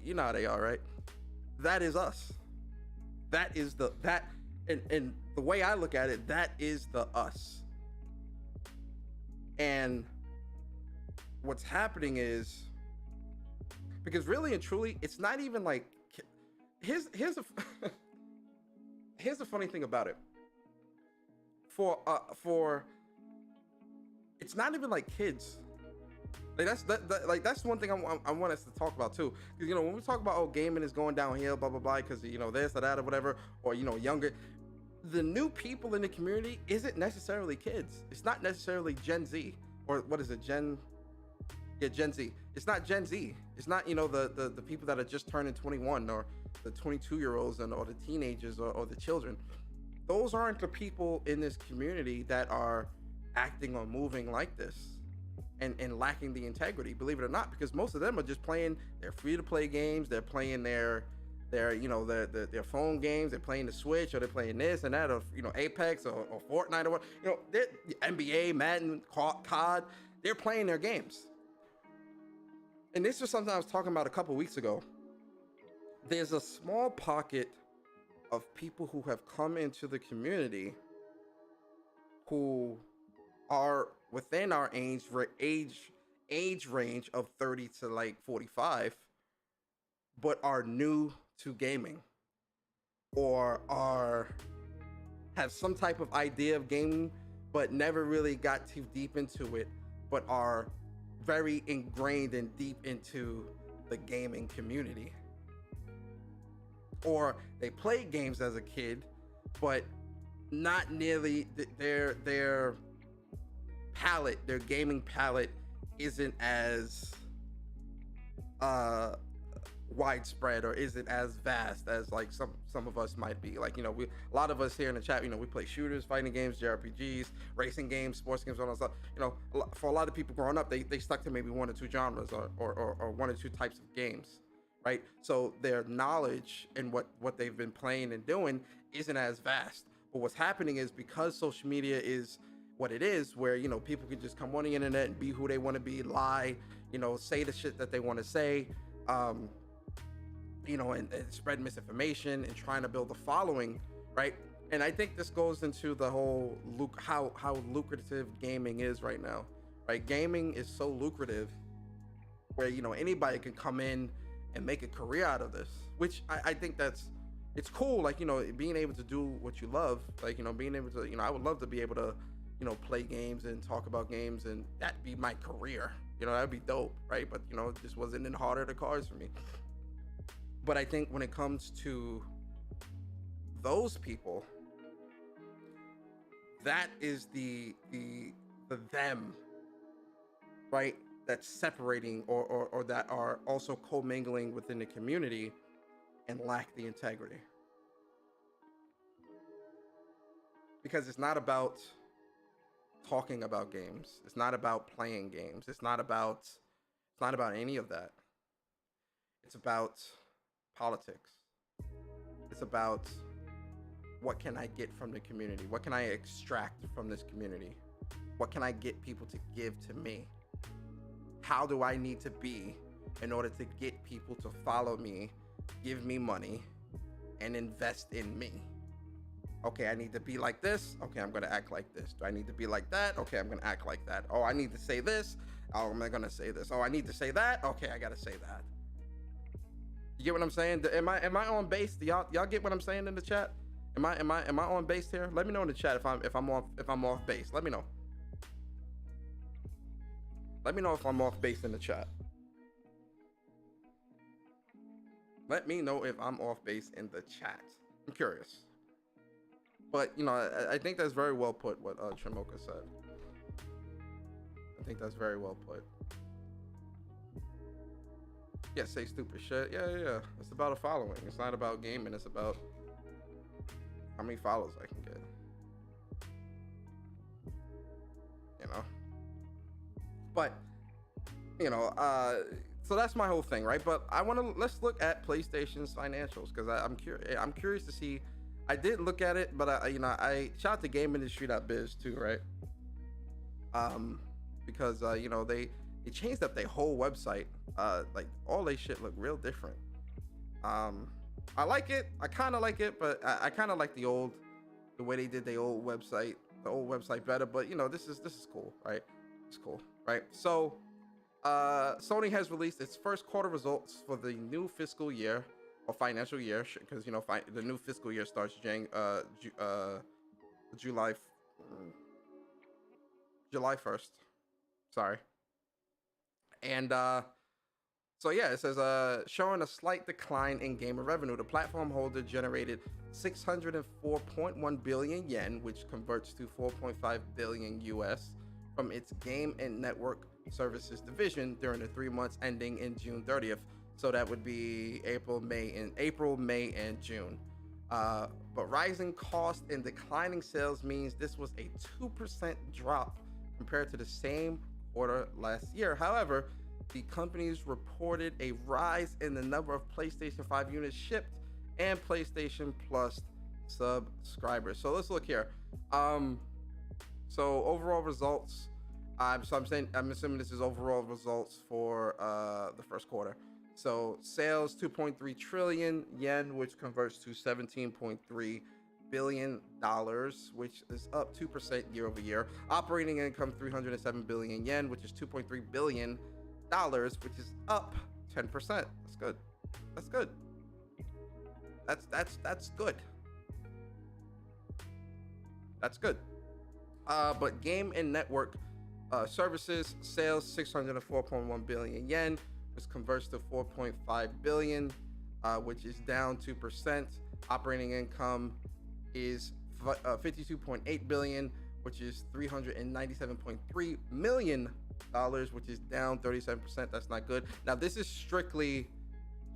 You know how they are, right? That is us. That is and the way I look at it, that is the us. And what's happening is, because really and truly, it's not even like, here's a funny thing about it. For it's not even like kids. Like that's one thing I want us to talk about too. Because when we talk about gaming is going downhill, blah blah blah, because this or that or whatever, or younger, the new people in the community isn't necessarily kids. It's not necessarily Gen Z, or what is it, Gen Z. It's not Gen Z. It's not the people that are just turning 21, or the 22-year-olds or the teenagers or the children. Those aren't the people in this community that are acting or moving like this and lacking the integrity, believe it or not, because most of them are just playing their free-to-play games. They're playing their phone games. They're playing the Switch, or they're playing this and that, or Apex or Fortnite or what. NBA, Madden, COD. They're playing their games. And this was something I was talking about a couple weeks ago. There's a small pocket of people who have come into the community who are within our age range of 30 to like 45, but are new to gaming, or have some type of idea of gaming but never really got too deep into it, but are very ingrained and deep into the gaming community. Or they played games as a kid, but not nearly their palette, their gaming palette isn't as widespread, or is it as vast as like some of us might be? Like, a lot of us here in the chat, we play shooters, fighting games, JRPGs, racing games, sports games, all that stuff. For a lot of people growing up, they stuck to maybe one or two genres, or one or two types of games, right? So their knowledge and what they've been playing and doing isn't as vast. But what's happening is, because social media is what it is, where people can just come on the internet and be who they want to be, lie, say the shit that they want to say, and spread misinformation and trying to build a following, right? And I think this goes into the whole how lucrative gaming is right now, right? Gaming is so lucrative where anybody can come in and make a career out of this, which I think it's cool. Like, being able to do what you love, like, being able to, I would love to be able to, play games and talk about games, and that be my career. That'd be dope, right? But it just wasn't in the heart of the cards for me. But I think when it comes to those people, that is the them, right? That's separating, or that are also commingling within the community and lack the integrity. Because it's not about talking about games. It's not about playing games. It's not about any of that. It's about politics. It's about, what can I get from the community? What can I extract from this community? What can I get people to give to me? How do I need to be in order to get people to follow me, give me money, and invest in me? Okay, I need to be like this. Okay, I'm going to act like this. Do I need to be like that? Okay, I'm going to act like that. Oh, I need to say this. Oh, am I going to say this? Oh, I need to say that. Okay, I got to say that. You get what I'm saying? Am I on base? Do y'all get what I'm saying in the chat? Am I on base here? Let me know in the chat if I'm off base. Let me know. Let me know if I'm off base in the chat. Let me know if I'm off base in the chat. I'm curious. But, I think that's very well put, what Trimoka said. I think that's very well put. Yeah, say stupid shit. Yeah. It's about a following. It's not about gaming. It's about how many followers I can get. But, so that's my whole thing, right? But let's look at PlayStation's financials, because I'm curious to see. I did look at it, but I shout out to GameIndustry.biz too, right? Because they changed up their whole website. Like, all they shit look real different. I like it. I kind of like it, but I kind of like the way they did the old website better. But this is cool, right? It's cool, right? So, Sony has released its first quarter results for the new fiscal year, or financial year, because the new fiscal year starts July 1st. Sorry. And so yeah, it says showing a slight decline in gamer revenue. The platform holder generated 604.1 billion yen, which converts to 4.5 billion US, from its game and network services division during the 3 months ending in June 30th. So that would be April, May, and June. But rising costs and declining sales means this was a 2% drop compared to the same quarter last year. However, the companies reported a rise in the number of PlayStation 5 units shipped and PlayStation Plus subscribers. So let's look here. So overall results. I'm assuming this is overall results for the first quarter. So sales 2.3 trillion yen, which converts to $17.3 billion, which is up 2% year over year. Operating income 307 billion yen, which is $2.3 billion, which is up 10%. That's good. That's good. That's good. That's good. But game and network services sales 604.1 billion yen, which converts to 4.5 billion, which is down 2%. Operating income is 52.8 billion, which is $397.3 million, which is down 37%. That's not good. Now, this is strictly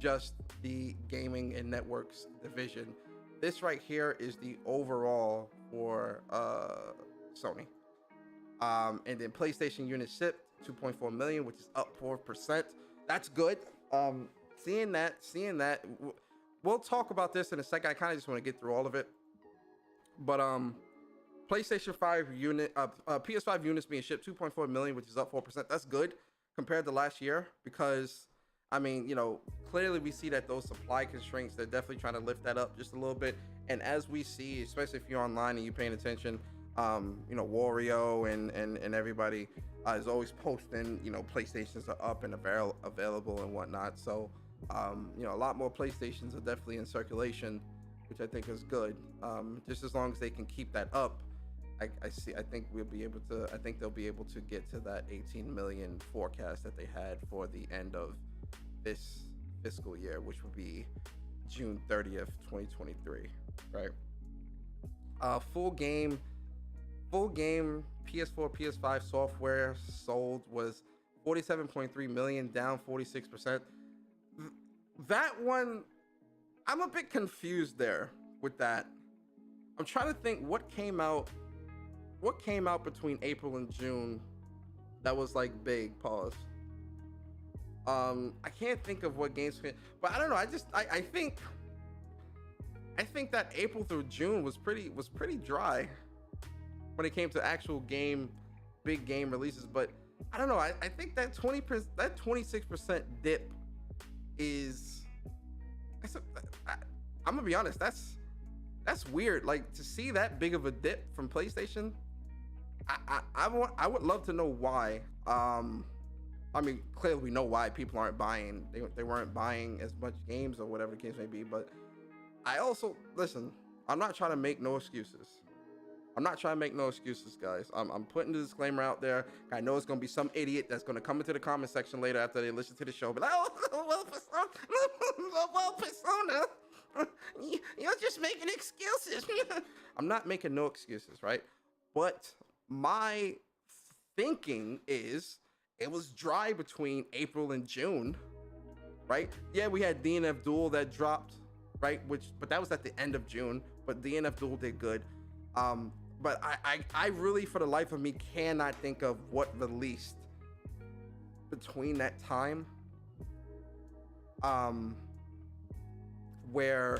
just the gaming and networks division. This right here is the overall for Sony. And then PlayStation units shipped 2.4 million, which is up 4%. That's good. Seeing that, we'll talk about this in a second. I kind of just want to get through all of it. But PlayStation 5 unit, PS5 units being shipped 2.4 million, which is up 4%. That's good compared to last year, because I mean, you know, clearly we see that those supply constraints, they're definitely trying to lift that up just a little bit. And as we see, especially if you're online and you're paying attention, you know, Wario and everybody is always posting, you know, PlayStations are up and available and whatnot. So, you know, a lot more PlayStations are definitely in circulation, which I think is good. Just as long as they can keep that up, I think they'll be able to get to that 18 million forecast that they had for the end of this fiscal year, which would be June 30th, 2023, right? Full game PS4, PS5 software sold was 47.3 million, down 46%. That one, I'm a bit confused there with that. I'm trying to think what came out between April and June that was like big. Pause. I can't think of what games, but I don't know. I think that April through June was pretty dry when it came to actual big game releases. But I don't know. I think that 26% dip is, I'm gonna be honest, that's weird. Like, to see that big of a dip from PlayStation, I would love to know why. I mean, clearly we know why people aren't buying. They weren't buying as much games or whatever the case may be. But I also, listen, I'm not trying to make no excuses. Guys. I'm putting the disclaimer out there. I know it's gonna be some idiot that's gonna come into the comment section later after they listen to the show, but like, oh, well, Persona, you're just making excuses. I'm not making no excuses, right? But my thinking is, it was dry between April and June, right? Yeah, we had DNF Duel that dropped, right? But that was at the end of June. But DNF Duel did good. But I really, for the life of me, cannot think of what released between that time, where,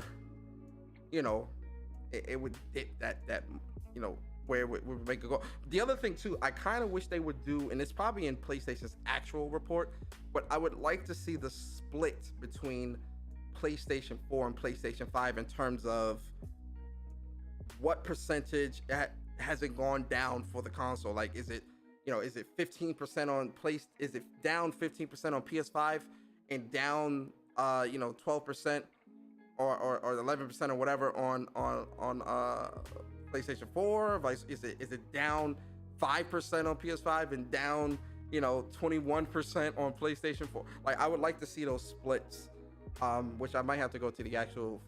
you know, it would hit that you know, where it would make it go. The other thing too, I kind of wish they would do, and it's probably in PlayStation's actual report, but I would like to see the split between PlayStation 4 and PlayStation 5 in terms of what percentage has it gone down for the console. Like, is it 15% on is it down 15% on PS5 and down 12% or 11% or whatever on PlayStation 4? Like, is it down 5% on PS5 and down 21% on PlayStation 4? Like, I would like to see those splits, which I might have to go to the actual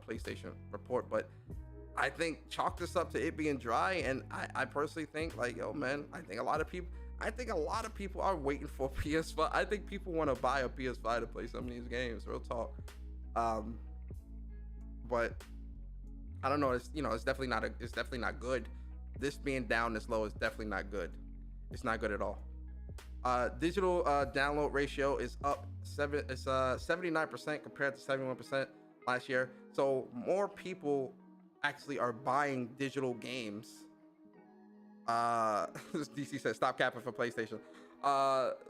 PlayStation report, but I think chalk this up to it being dry. And I personally think, like, yo, man, I think a lot of people are waiting for PS5. I think people want to buy a PS5 to play some of these games, real talk. But I don't know. It's definitely not good. This being down this low is definitely not good. It's not good at all. Digital download ratio is up 79% compared to 71% last year. So more people actually are buying digital games. DC says stop capping for PlayStation.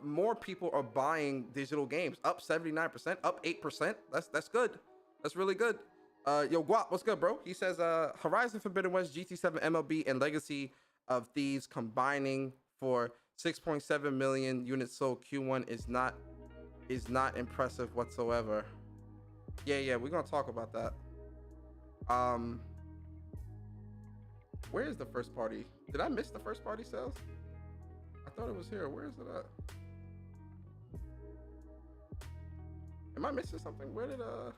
More people are buying digital games, up 79%, up 8%. That's good. That's really good. Yo, Guap, what's good, bro? He says, Horizon Forbidden West, GT7, MLB, and Legacy of Thieves combining for 6.7 million units sold Q1 is not impressive whatsoever. Yeah, we're gonna talk about that. Where is the first party? Did I miss the first party sales? I thought it was here. Where is it at? Am I missing something? Where did All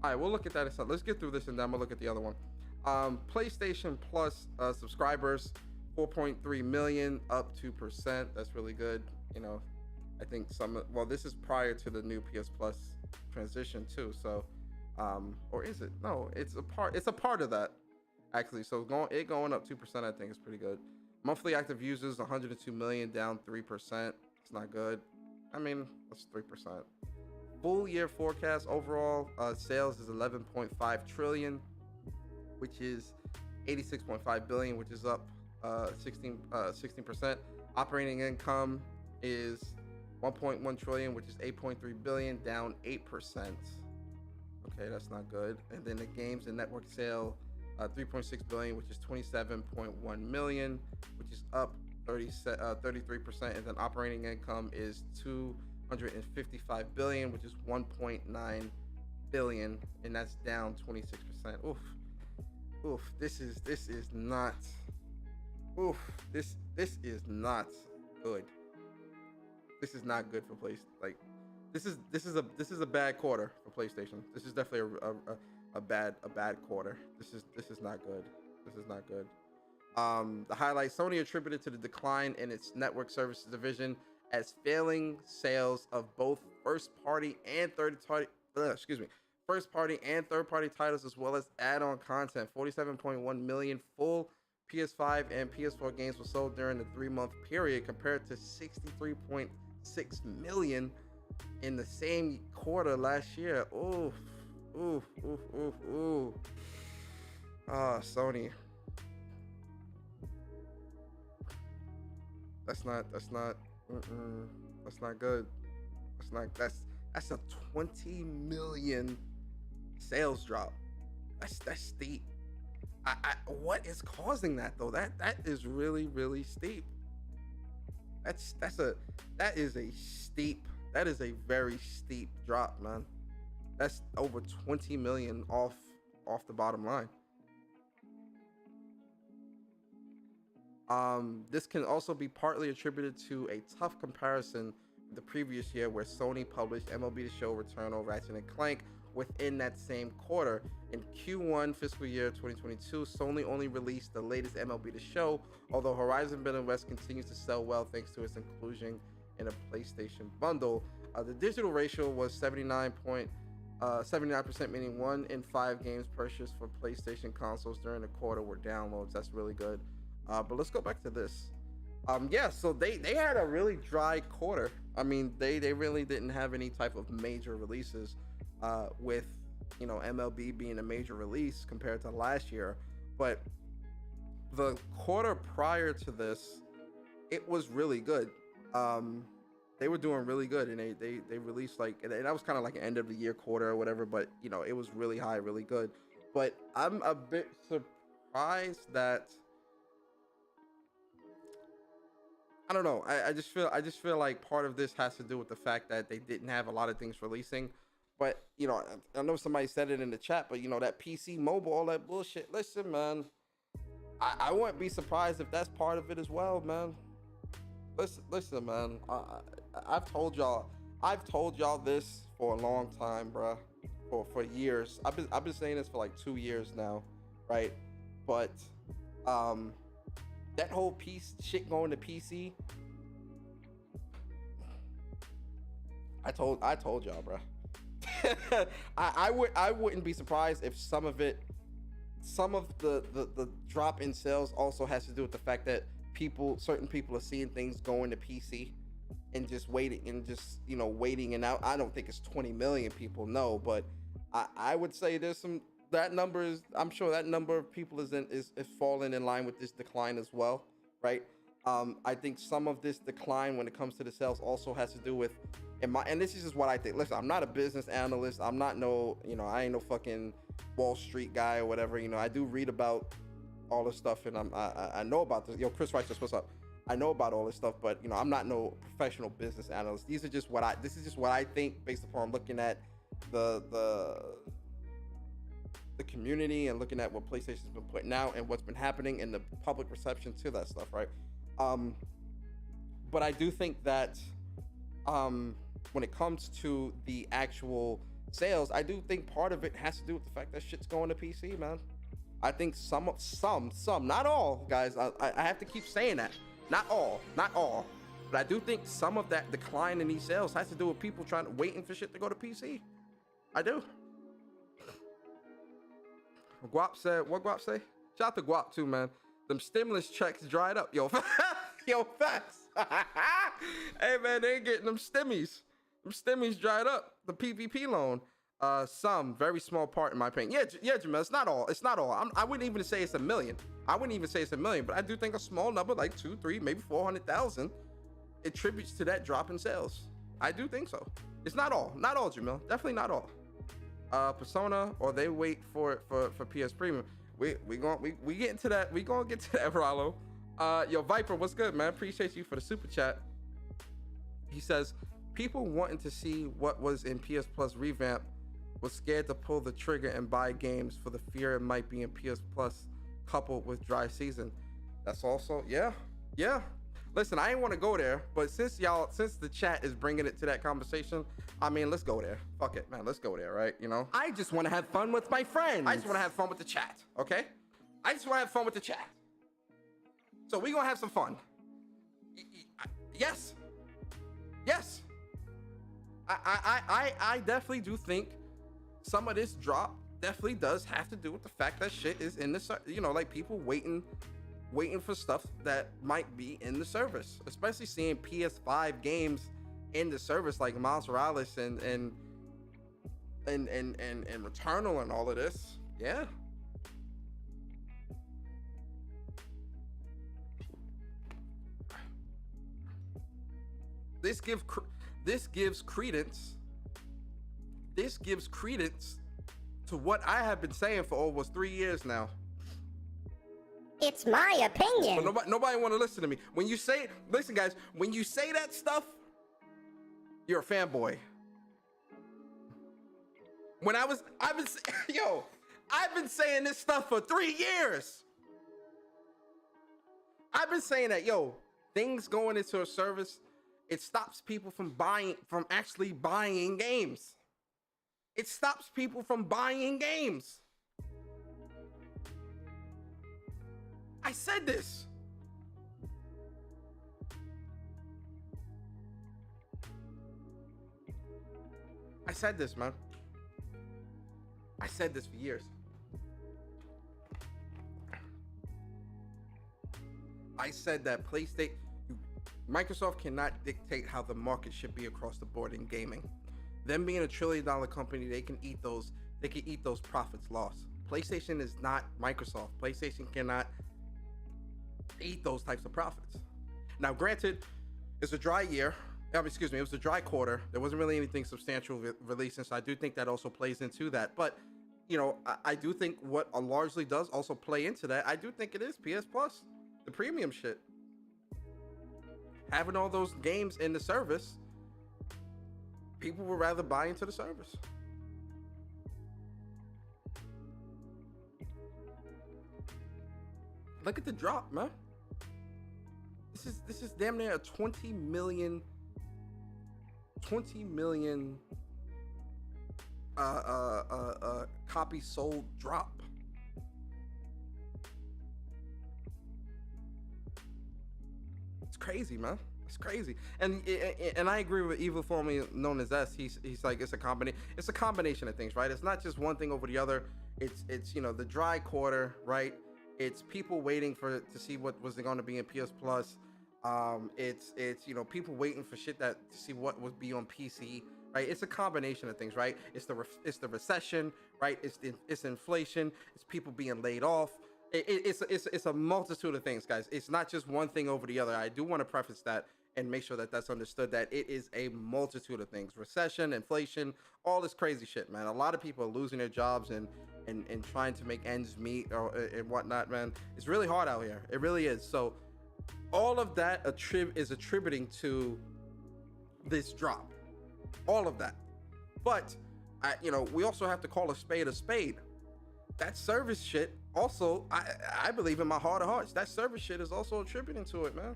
right, we'll look at that. Let's get through this and then we'll look at the other one. PlayStation Plus subscribers, 4.3 million, up 2%. That's really good. I think well, this is prior to the new PS Plus transition too. So, or is it? No, it's a part of that actually. So going up 2%, I think is pretty good. Monthly active users 102 million, down 3%. It's not good. I mean, that's 3%. Full year forecast overall sales is 11.5 trillion, which is 86.5 billion, which is up 16%. Operating income is 1.1 trillion, which is 8.3 billion, down 8%. Okay, that's not good. And then the games and network sale 3.6 billion, which is 27.1 million, which is up 33%. And then operating income is 255 billion, which is 1.9 billion, and that's down 26%. Oof, this is not this is not good. This is not good for PlayStation. Like, this is a bad quarter for PlayStation. This is definitely a bad quarter. This is not good. This is not good. The highlight: Sony attributed to the decline in its network services division as failing sales of both first-party and third-party titles, as well as add-on content. 47.1 million full PS5 and PS4 games were sold during the 3-month period, compared to 63.6 million in the same quarter last year. Oof. Sony. That's not good. That's a 20 million sales drop. That's steep. What is causing that though? That is really steep. That is a very steep drop, man. That's over 20 million off the bottom line. This can also be partly attributed to a tough comparison with the previous year, where Sony published MLB The Show Return of Ratchet and Clank within that same quarter. In Q1 fiscal year 2022, Sony only released the latest MLB The Show, although Horizon Forbidden West continues to sell well thanks to its inclusion in a PlayStation bundle. The digital ratio was 79%, meaning 1 in 5 games purchased for PlayStation consoles during the quarter were downloads. That's really good. But let's go back to this. So they had a really dry quarter. I mean, they really didn't have any type of major releases, with, you know, MLB being a major release compared to last year. But the quarter prior to this, it was really good. They were doing really good, and they released, like, and that was kind of like an end of the year quarter or whatever, but you know, it was really high, really good. But I'm a bit surprised that, I don't know. I just feel like part of this has to do with the fact that they didn't have a lot of things releasing. But you know, I know somebody said it in the chat, but you know, that PC mobile, all that bullshit. Listen, man, I wouldn't be surprised if that's part of it as well, man. Listen, man. I've told y'all this for a long time, bruh. For years. I've been saying this for like 2 years now, right? But that whole piece shit going to PC. I told y'all, bruh. I wouldn't be surprised if some of the drop in sales also has to do with the fact that certain people are seeing things going to PC and just waiting and out. I don't think it's 20 million people, no, but I would say I'm sure that number of people is falling in line with this decline as well, right? I think some of this decline when it comes to the sales also has to do with, and this is just what I think. Listen, I'm not a business analyst. I'm not I ain't no fucking Wall Street guy or whatever. You know, I do read about all this stuff, and I know about this. Yo, Chris Rice, what's up? I know about all this stuff, but you know, I'm not no professional business analyst. This is just what I think based upon looking at the community and looking at what PlayStation's been putting out and what's been happening and the public reception to that stuff, right? But I do think that when it comes to the actual sales, I do think part of it has to do with the fact that shit's going to PC, man. I think some, not all, guys. I have to keep saying that. Not all, But I do think some of that decline in these sales has to do with people waiting for shit to go to PC. I do. Guap said, what Guap say? Shout out to Guap too, man. Them stimulus checks dried up. Yo, yo, facts. Hey, man, they ain't getting them stimmies. Them stimmies dried up. The PPP loan. Some very small part in my opinion. Yeah, Jamel, it's not all. It's not all. I wouldn't even say it's a million. I wouldn't even say it's a million, but I do think a small number, like 2, 3, maybe 400,000, attributes to that drop in sales. I do think so. It's not all. Not all, Jamel. Definitely not all. Persona, or they wait for PS Premium. We get into that. We gonna get to that, Rallo. Yo, Viper, what's good, man? Appreciate you for the super chat. He says, people wanting to see what was in PS Plus revamp was scared to pull the trigger and buy games for the fear it might be in PS Plus coupled with dry season. That's also, yeah. Listen, I ain't want to go there, but since the chat is bringing it to that conversation, I mean, let's go there. Fuck it, man. Let's go there, right? You know, I just want to have fun with my friends. I just want to have fun with the chat, okay? I just want to have fun with the chat. So we gonna have some fun. Yes. I definitely do think some of this drop definitely does have to do with the fact that shit is in the, you know, like people waiting for stuff that might be in the service, especially seeing PS5 games in the service like Miles Morales and Returnal and all of this. Yeah. This gives credence to what I have been saying for almost 3 years now. It's my opinion. But nobody want to listen to me. When you say, listen, guys, when you say that stuff, you're a fanboy. I've been saying this stuff for 3 years. I've been saying that, things going into a service, it stops people from actually buying games. It stops people from buying games. I said this. I said this, man. I said this for years. I said that Microsoft cannot dictate how the market should be across the board in gaming. Them being $1 trillion company, they can eat those profits lost. PlayStation is not Microsoft. PlayStation cannot eat those types of profits. Now, granted, it's a dry year. It was a dry quarter. There wasn't really anything substantial releasing, so I do think that also plays into that. But, I do think what largely does also play into that, I do think it is PS Plus, the premium shit. Having all those games in the service, people would rather buy into the service. Look at the drop, man. This is damn near a 20 million copies sold drop. It's crazy, man. It's crazy. And I agree with Evil formerly known as S. He's like, it's a combination of things, right? It's not just one thing over the other. It's the dry quarter, right? It's people waiting to see what was going to be in PS Plus. It's people waiting for shit to see what would be on PC, right? It's a combination of things, right? It's the recession, right? It's inflation. It's people being laid off. It's a multitude of things, guys. It's not just one thing over the other. I do want to preface that and make sure that that's understood, that it is a multitude of things. Recession, inflation, all this crazy shit, man. A lot of people are losing their jobs and trying to make ends meet and whatnot, man. It's really hard out here. It really is. So all of that is attributing to this drop. All of that. But we also have to call a spade a spade. That service shit also, I believe in my heart of hearts, that service shit is also attributing to it, man.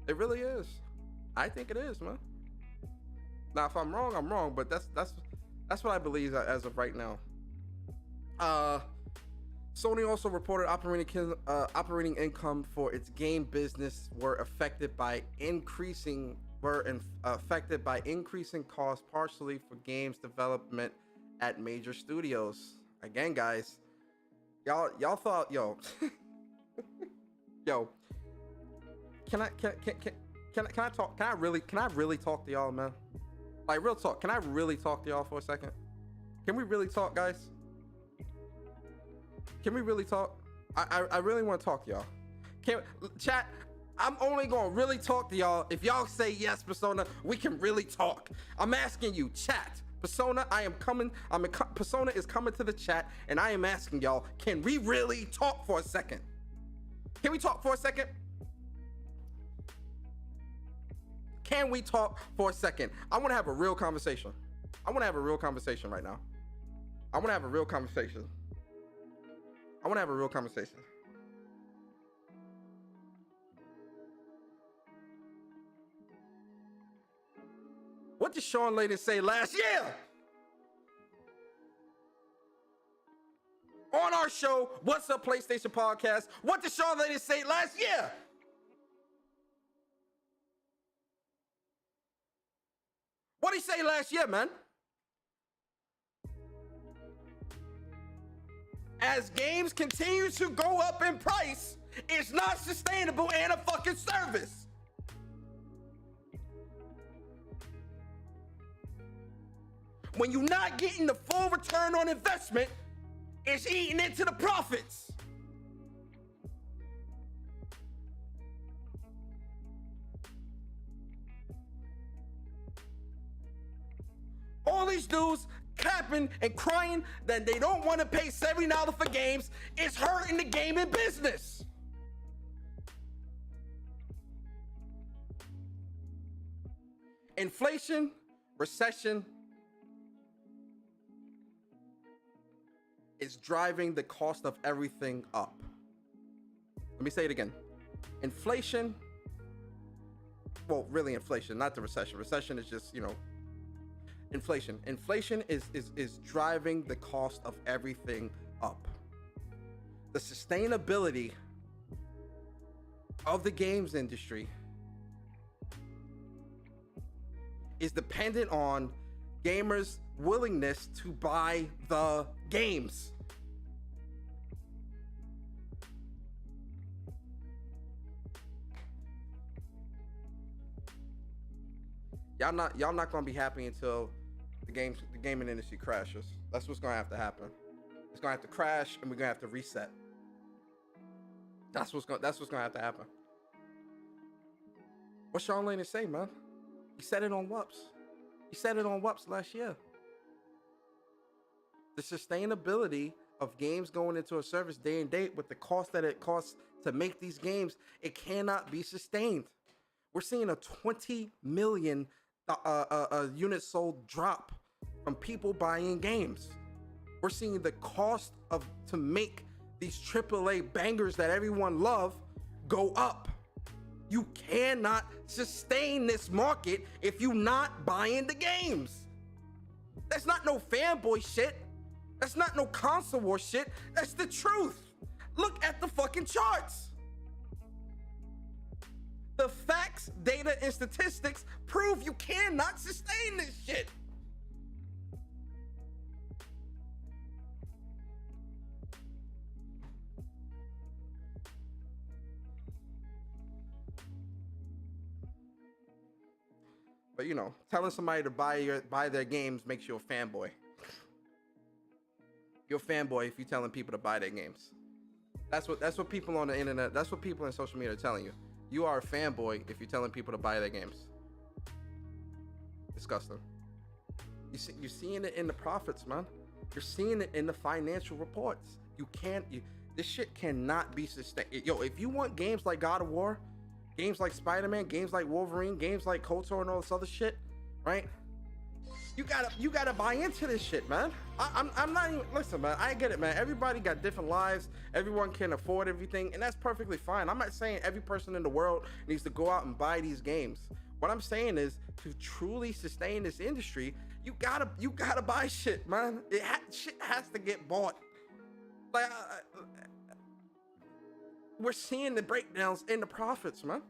It really is. I think it is, man. Now, if I'm wrong, I'm wrong, but that's what I believe as of right now. Sony also reported operating income for its game business were affected by increasing costs, partially for games development at major studios. Again, guys, y'all thought, yo, yo, can I talk? Can I really talk to y'all, man? Like, real talk. Can I really talk to y'all for a second? Can we really talk, guys? Can we really talk? I really want to talk to y'all. Chat, I'm only gonna really talk to y'all if y'all say yes, Persona, we can really talk. I'm asking you, chat. Persona, Persona is coming to the chat, and I am asking y'all, can we really talk for a second? Can we talk for a second? Can we talk for a second? I want to have a real conversation. I want to have a real conversation right now. I want to have a real conversation. I want to have a real conversation. What did Sean Layden say last year? On our show, What's Up PlayStation Podcast, what did Sean Layden say last year? What did he say last year, man? As games continue to go up in price, it's not sustainable and a fucking service. When you're not getting the full return on investment, it's eating into the profits. All these dudes capping and crying that they don't want to pay $70 for games is hurting the gaming business. Inflation, recession is driving the cost of everything up. Let me say it again. Inflation, well, really inflation, not the recession. Recession is just, inflation. Inflation is driving the cost of everything up. The sustainability of the games industry is dependent on gamers' willingness to buy the games. Y'all not gonna be happy until the gaming industry crashes. That's what's gonna have to happen. It's gonna have to crash, and we're gonna have to reset. That's what's gonna have to happen. What Sean Layden say, man? He said it on WUPS. He said it on WUPS last year. The sustainability of games going into a service day and date with the cost that it costs to make these games, it cannot be sustained. We're seeing a 20 million units sold drop from people buying games. We're seeing the cost to make these AAA bangers that everyone love go up. You cannot sustain this market if you're not buying the games. That's not no fanboy shit. That's not no console war shit. That's the truth. Look at the fucking charts. The facts, data, and statistics prove you cannot sustain this shit. But telling somebody to buy their games makes you a fanboy. You're a fanboy if you're telling people to buy their games. That's what people on the internet, that's what people in social media are telling you. You are a fanboy if you're telling people to buy their games. Disgusting. You're seeing it in the profits, man. You're seeing it in the financial reports. This shit cannot be sustained. Yo, if you want games like God of War, games like Spider-Man, games like Wolverine, games like KOTOR and all this other shit, right? You gotta buy into this shit, man. I'm not even, listen, man, I get it, man. Everybody got different lives. Everyone can afford everything, and that's perfectly fine. I'm not saying every person in the world needs to go out and buy these games. What I'm saying is, to truly sustain this industry, you gotta buy shit, man. Shit has to get bought. Like, we're seeing the breakdowns in the profits, man.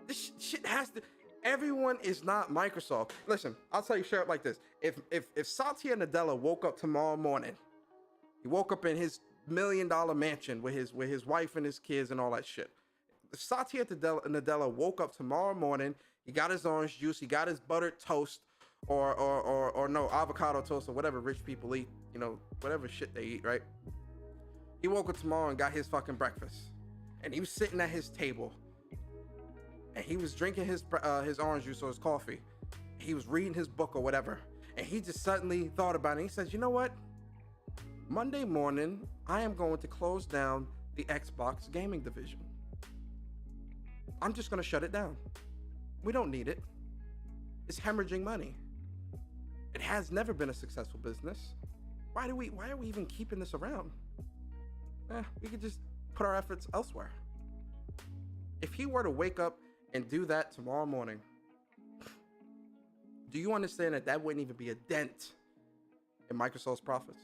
This shit has to. Everyone is not Microsoft. Listen, I'll tell you straight up like this: if Satya Nadella woke up tomorrow morning, he woke up in his $1 million mansion with his wife and his kids and all that shit. If Satya Nadella woke up tomorrow morning, he got his orange juice, he got his buttered toast, or no, avocado toast, or whatever rich people eat, you know, whatever shit they eat, right? He woke up tomorrow and got his fucking breakfast, and he was sitting at his table, and he was drinking his orange juice or his coffee. He was reading his book or whatever, and he just suddenly thought about it. He says, you know what? Monday morning, I am going to close down the Xbox gaming division. I'm just going to shut it down. We don't need it. It's hemorrhaging money. It has never been a successful business. Why are we even keeping this around? We could just put our efforts elsewhere. If he were to wake up and do that tomorrow morning, do you understand that wouldn't even be a dent in Microsoft's profits?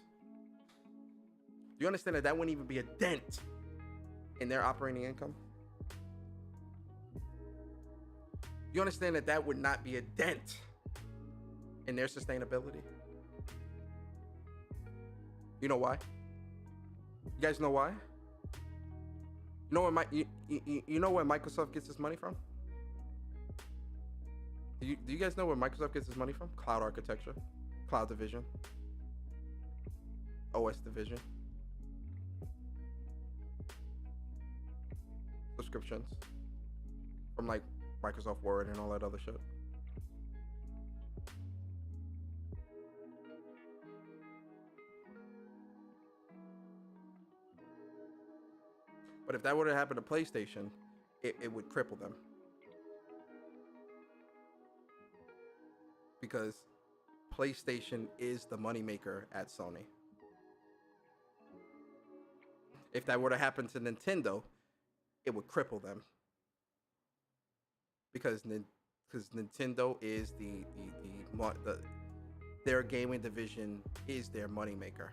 Do you understand that wouldn't even be a dent in their operating income? You understand that would not be a dent in their sustainability? You know why? You guys know why? You know where Microsoft gets its money from? Do you guys know where Microsoft gets its money from? Cloud architecture, cloud division, OS division, subscriptions from like Microsoft Word and all that other shit. But if that were to happen to PlayStation, it would cripple them. Because PlayStation is the moneymaker at Sony. If that were to happen to Nintendo, it would cripple them. Because Nintendo is their gaming division is their moneymaker.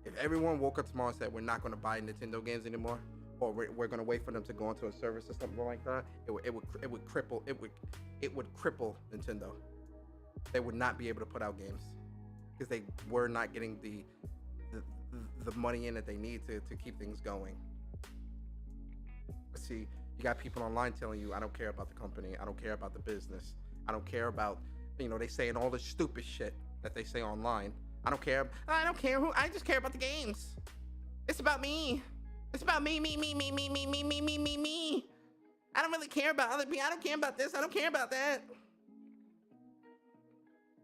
If everyone woke up tomorrow and said we're not going to buy Nintendo games anymore, or we're going to wait for them to go into a service or something like that, it would cripple Nintendo. They would not be able to put out games because they were not getting the money in that they need to keep things going. See, you got people online telling you, I don't care about the company, I don't care about the business, I don't care about, they saying all this stupid shit that they say online. I don't care who, I just care about the games. It's about me. It's about me. I don't really care about other people. I don't care about this. I don't care about that.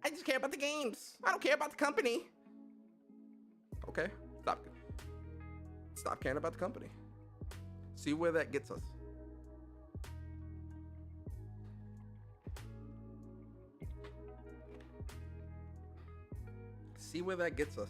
I just care about the games. I don't care about the company. Okay, stop caring about the company. See where that gets us. See where that gets us.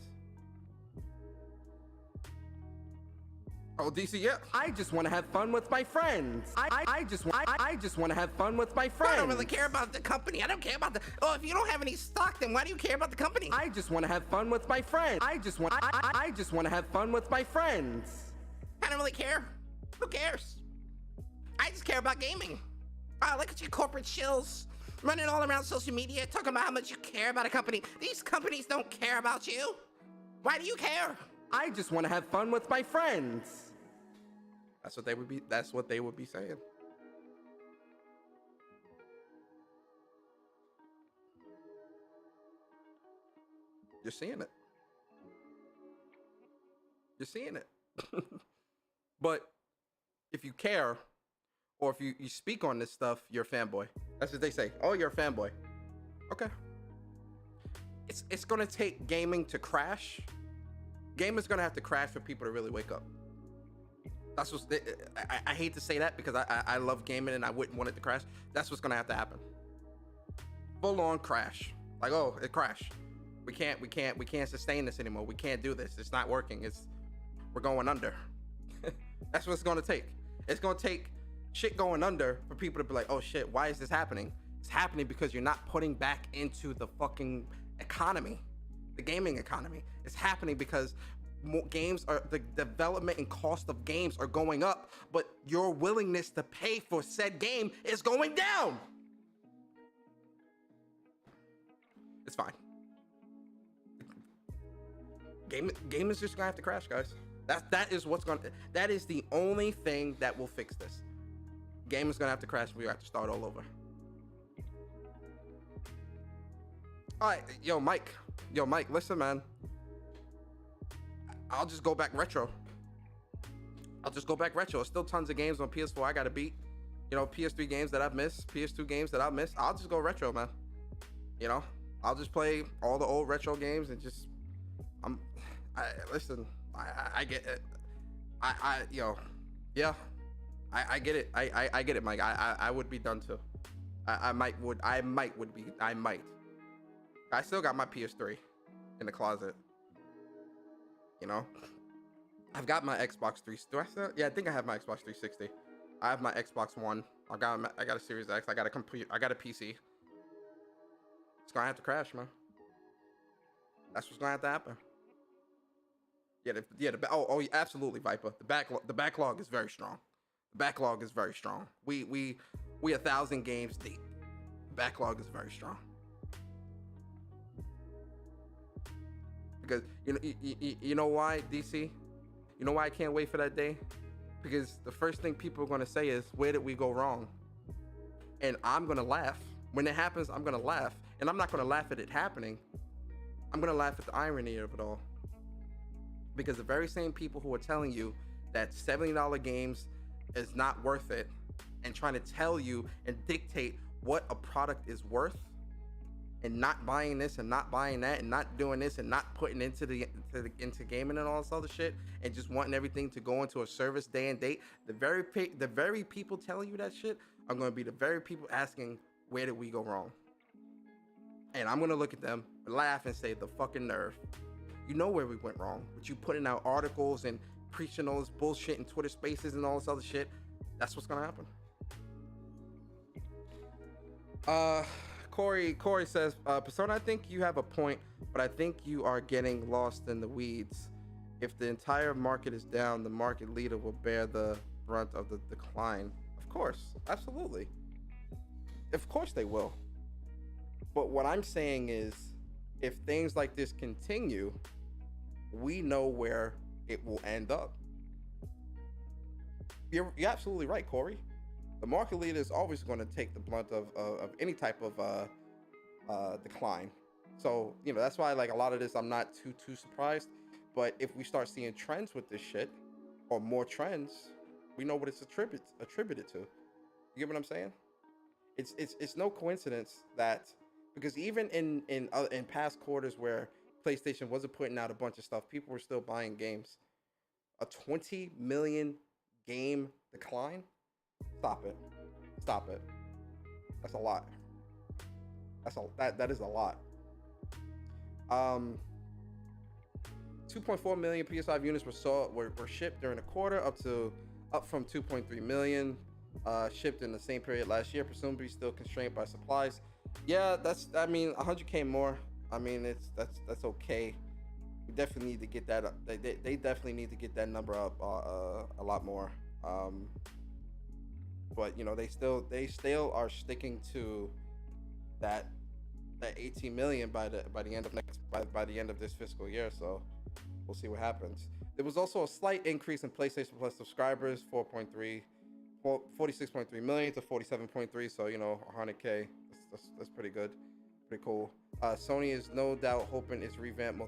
Oh, DC, yeah. I just want to have fun with my friends. I just want to have fun with my friends. I don't really care about the company. I don't care about if you don't have any stock, then why do you care about the company? I just want to have fun with my friends. I just want to have fun with my friends. I don't really care. Who cares? I just care about gaming. Look at you corporate shills running all around social media talking about how much you care about a company. These companies don't care about you. Why do you care? I just want to have fun with my friends. That's what they would be saying. You're seeing it. You're seeing it. But if you care, or if you speak on this stuff, you're a fanboy. That's what they say. Oh, you're a fanboy. Okay. It's gonna take gaming to crash. Gaming's gonna have to crash for people to really wake up. That's what I hate to say that because I love gaming and I wouldn't want it to crash. That's what's gonna have to happen. Full on crash. Like, oh, it crashed. We can't sustain this anymore. We can't do this. It's not working. We're going under. That's what it's gonna take. It's gonna take shit going under for people to be like, oh shit, why is this happening? It's happening because you're not putting back into the fucking economy, the gaming economy. It's happening because games are, the development and cost of games are going up, but your willingness to pay for said game is going down. It's fine. Game is just gonna have to crash, guys. That is the only thing that will fix this. Game is gonna have to crash. We have to start all over. All right, yo, Mike, listen, man. I'll just go back retro. There's still tons of games on PS4 I gotta beat. You know, PS3 games that I've missed, PS2 games that I've missed. I'll just go retro, man. You know, I'll just play all the old retro games and just, listen, I get it. I get it. I get it, Mike. I would be done too. I might. I still got my PS3 in the closet. You know, I've got my Xbox 3. Do I still? Yeah, I think I have my Xbox 360. I have my Xbox One. I got a Series X. I got a PC. It's gonna have to crash, man. That's what's gonna have to happen. Oh, absolutely, Viper. The backlog is very strong. We 1,000 games deep. The backlog is very strong. Because you know why, DC? You know why I can't wait for that day? Because the first thing people are gonna say is, where did we go wrong? And I'm gonna laugh. When it happens, I'm gonna laugh. And I'm not gonna laugh at it happening. I'm gonna laugh at the irony of it all. Because the very same people who are telling you that $70 games is not worth it and trying to tell you and dictate what a product is worth and not buying this and not buying that and not doing this and not putting into gaming and all this other shit and just wanting everything to go into a service day and date, the very people telling you that shit are going to be the very people asking, where did we go wrong? And I'm going to look at them, laugh, and say, the fucking nerve. You know where we went wrong, but you putting out articles and preaching all this bullshit in Twitter spaces and all this other shit. That's what's gonna happen. Corey says, Persona, I think you have a point, but I think you are getting lost in the weeds. If the entire market is down, the market leader will bear the brunt of the decline. Of course, absolutely. Of course they will. But what I'm saying is, if things like this continue, we know where it will end up. You're absolutely right, Corey. The market leader is always going to take the blunt of any type of decline. So, you know, that's why, like, a lot of this, I'm not too surprised. But if we start seeing trends with this shit, or more trends, we know what it's attributed to. You get what I'm saying? It's no coincidence that, because even in past quarters where PlayStation wasn't putting out a bunch of stuff, people were still buying games. A 20 million game decline? Stop it. That's a lot. That is a lot. 2.4 million PS5 units were shipped during the quarter, up from 2.3 million shipped in the same period last year, presumably still constrained by supplies. Yeah, 100K more. I mean, that's okay. We definitely need to get that up. They definitely need to get that number up a lot more. But you know, they still are sticking to that 18 million by the end of this fiscal year. So we'll see what happens. There was also a slight increase in PlayStation Plus subscribers, 46.3 million to 47.3. So, you know, 100K. That's pretty good. Pretty cool. Sony is no doubt hoping its revamped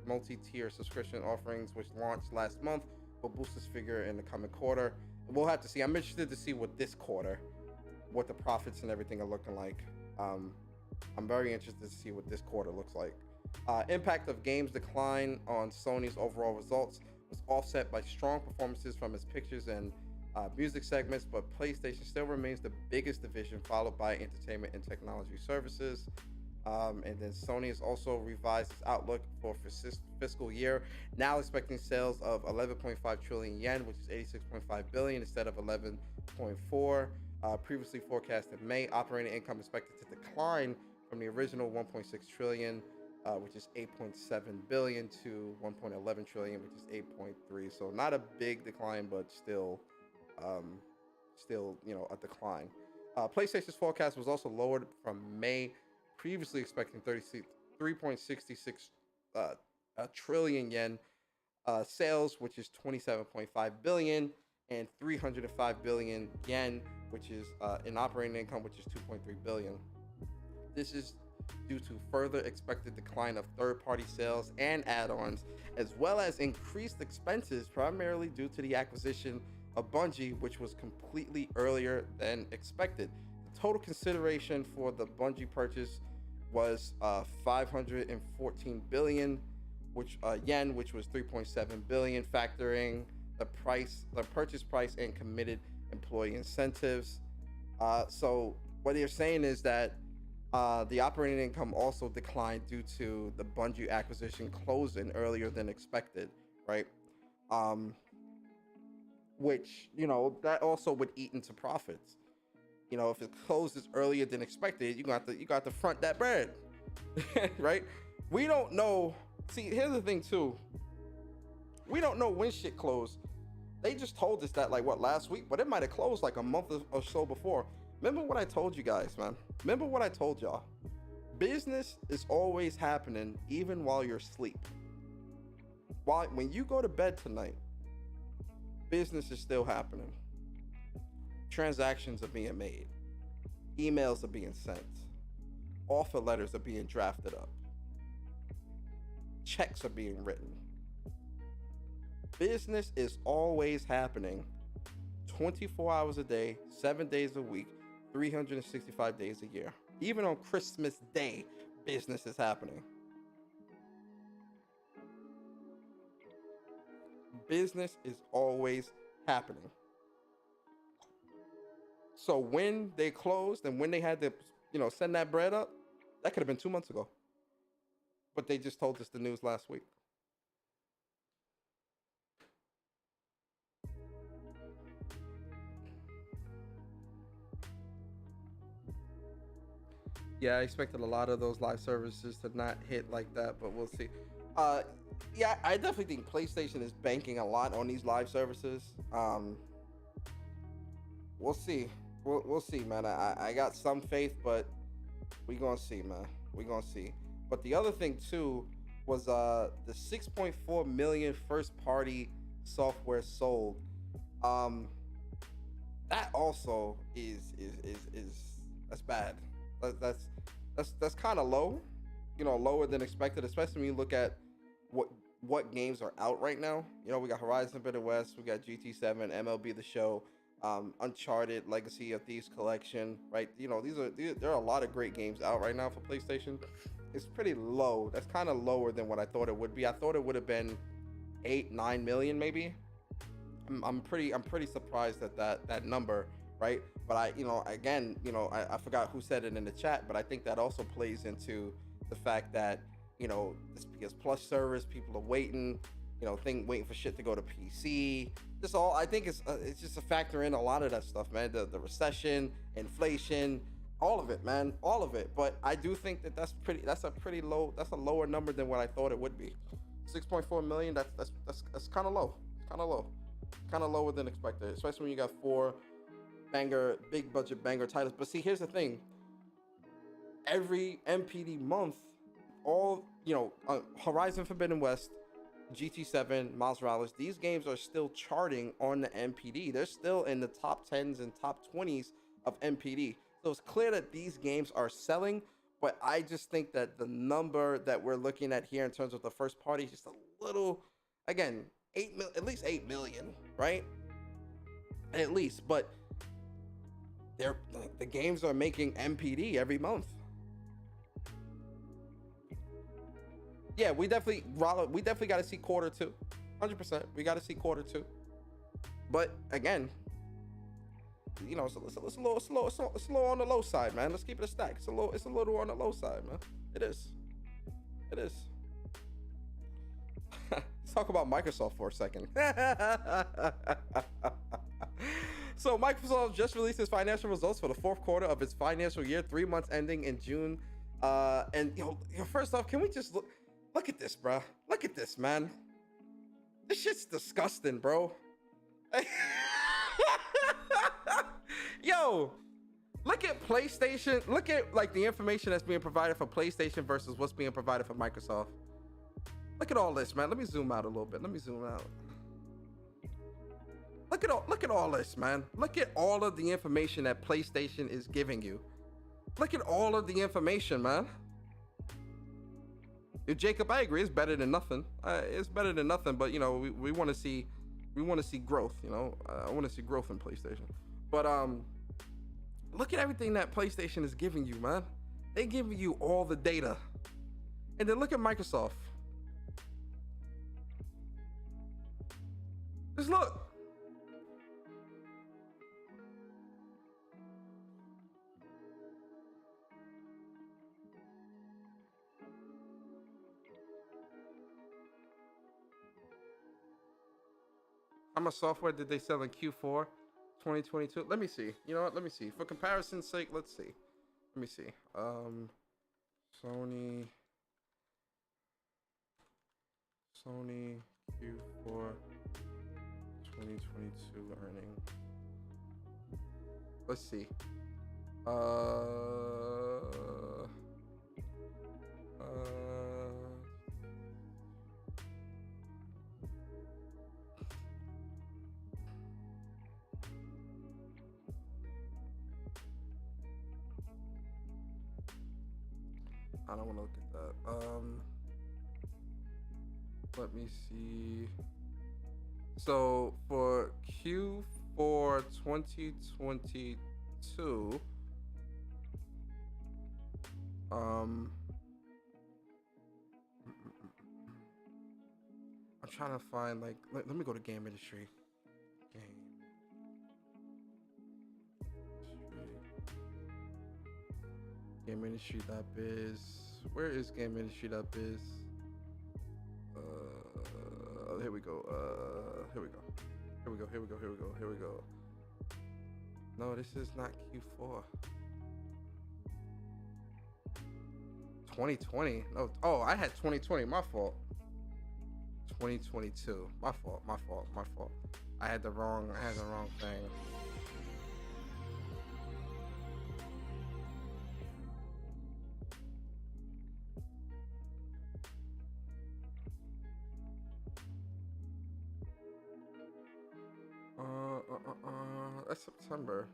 multi-tier subscription offerings, which launched last month, will boost this figure in the coming quarter. We'll have to see. I'm interested to see what the profits and everything are looking like. I'm very interested to see what this quarter looks like. Impact of games decline on Sony's overall results was offset by strong performances from its pictures and music segments, but PlayStation still remains the biggest division, followed by entertainment and technology services. And then Sony has also revised its outlook for fiscal year, now expecting sales of 11.5 trillion yen, which is 86.5 billion instead of 11.4 previously forecast in May. Operating income expected to decline from the original 1.6 trillion which is 8.7 billion, to 1.11 trillion, which is 8.3. So not a big decline, but still, a decline. PlayStation's forecast was also lowered from May, previously expecting 3.66 trillion yen sales, which is 27.5 billion, and 305 billion yen, which is in operating income, which is 2.3 billion. This is due to further expected decline of third-party sales and add-ons, as well as increased expenses, primarily due to the acquisition of Bungie, which was completely earlier than expected. The total consideration for the Bungie purchase was 514 billion yen, which was 3.7 billion, factoring the purchase price, and committed employee incentives. So what they're saying is that the operating income also declined due to the Bungie acquisition closing earlier than expected, right? Which, that also would eat into profits. If it closes earlier than expected, you got to front that bread, right? We don't know. See, here's the thing too. We don't know when shit closed. They just told us that last week, but it might have closed like a month or so before. Remember what I told you guys, man. Remember what I told y'all. Business is always happening even while you're asleep. When you go to bed tonight, business is still happening. Transactions are being made. Emails are being sent. Offer letters are being drafted up. Checks are being written. Business is always happening 24 hours a day, 7 days a week, 365 days a year. Even on Christmas Day, business is happening. Business is always happening. So when they closed and when they had to, send that bread up, that could have been 2 months ago. But they just told us the news last week. Yeah, I expected a lot of those live services to not hit like that, but we'll see. Yeah, I definitely think PlayStation is banking a lot on these live services. We'll see. We'll see, man. I got some faith, but we gonna see, man. We gonna see. But the other thing too was the 6.4 million first-party software sold. That also is that's bad. That's kind of low, lower than expected, especially when you look at what games are out right now. We got Horizon Forbidden West, we got GT7, MLB The Show, Uncharted, Legacy of Thieves Collection, right? There are a lot of great games out right now for PlayStation. It's pretty low. That's kind of lower than what I thought it would be. I thought it would have been 8-9 million maybe. I'm pretty surprised at that number, right? But I forgot who said it in the chat, but I think that also plays into the fact that this PS Plus service, people are waiting, waiting for shit to go to PC. I think it's just a factor in a lot of that stuff, man. The recession, inflation, all of it, man, all of it. But I do think that's a lower number than what I thought it would be. 6.4 million. That's kind of low. Kind of lower than expected, especially when you got 4 big budget banger titles. But see, here's the thing. Every MPD month, Horizon Forbidden West, GT7, Miles Morales, these games are still charting on the MPD. They're still in the top 10s and top 20s of MPD. So it's clear that these games are selling, but I just think that the number that we're looking at here in terms of the first party is just a little, again, at least 8 million, right? At least, but the games are making MPD every month. Yeah, we definitely got to see quarter 2, 100%. We got to see quarter 2, but again, it's a little on the low side, man. Let's keep it a stack. It's a little on the low side, man. It is. Let's talk about Microsoft for a second. So Microsoft just released its financial results for the fourth quarter of its financial year, 3 months ending in June And first off, can we just look at this, bro? Look at this, man. This shit's disgusting, bro. Yo, look at PlayStation. Look at like the information that's being provided for PlayStation versus what's being provided for Microsoft. Look at all this, man. Let me zoom out a little bit. Let me zoom out. Look at all this, man. Look at all of the information that PlayStation is giving you. Look at all of the information, man. Jacob, I agree. It's better than nothing. It's better than nothing, but we want to see growth. I want to see growth in PlayStation. But look at everything that PlayStation is giving you, man. They give you all the data, and then look at Microsoft. Just look. How much software did they sell in Q4 2022? Let me see. You know what? Let me see. For comparison's sake, let's see. Let me see. Sony Q4 2022 earning. Let's see. I don't want to look at that. Let me see. So for Q4 2022, I'm trying to find like. Let me go to game industry. Game industry.biz. Where is game industry.biz? Here we go. Here we go. No, this is not Q4. 2020. No. Oh, I had 2020. My fault. 2022. My fault. I had the wrong thing. That's September.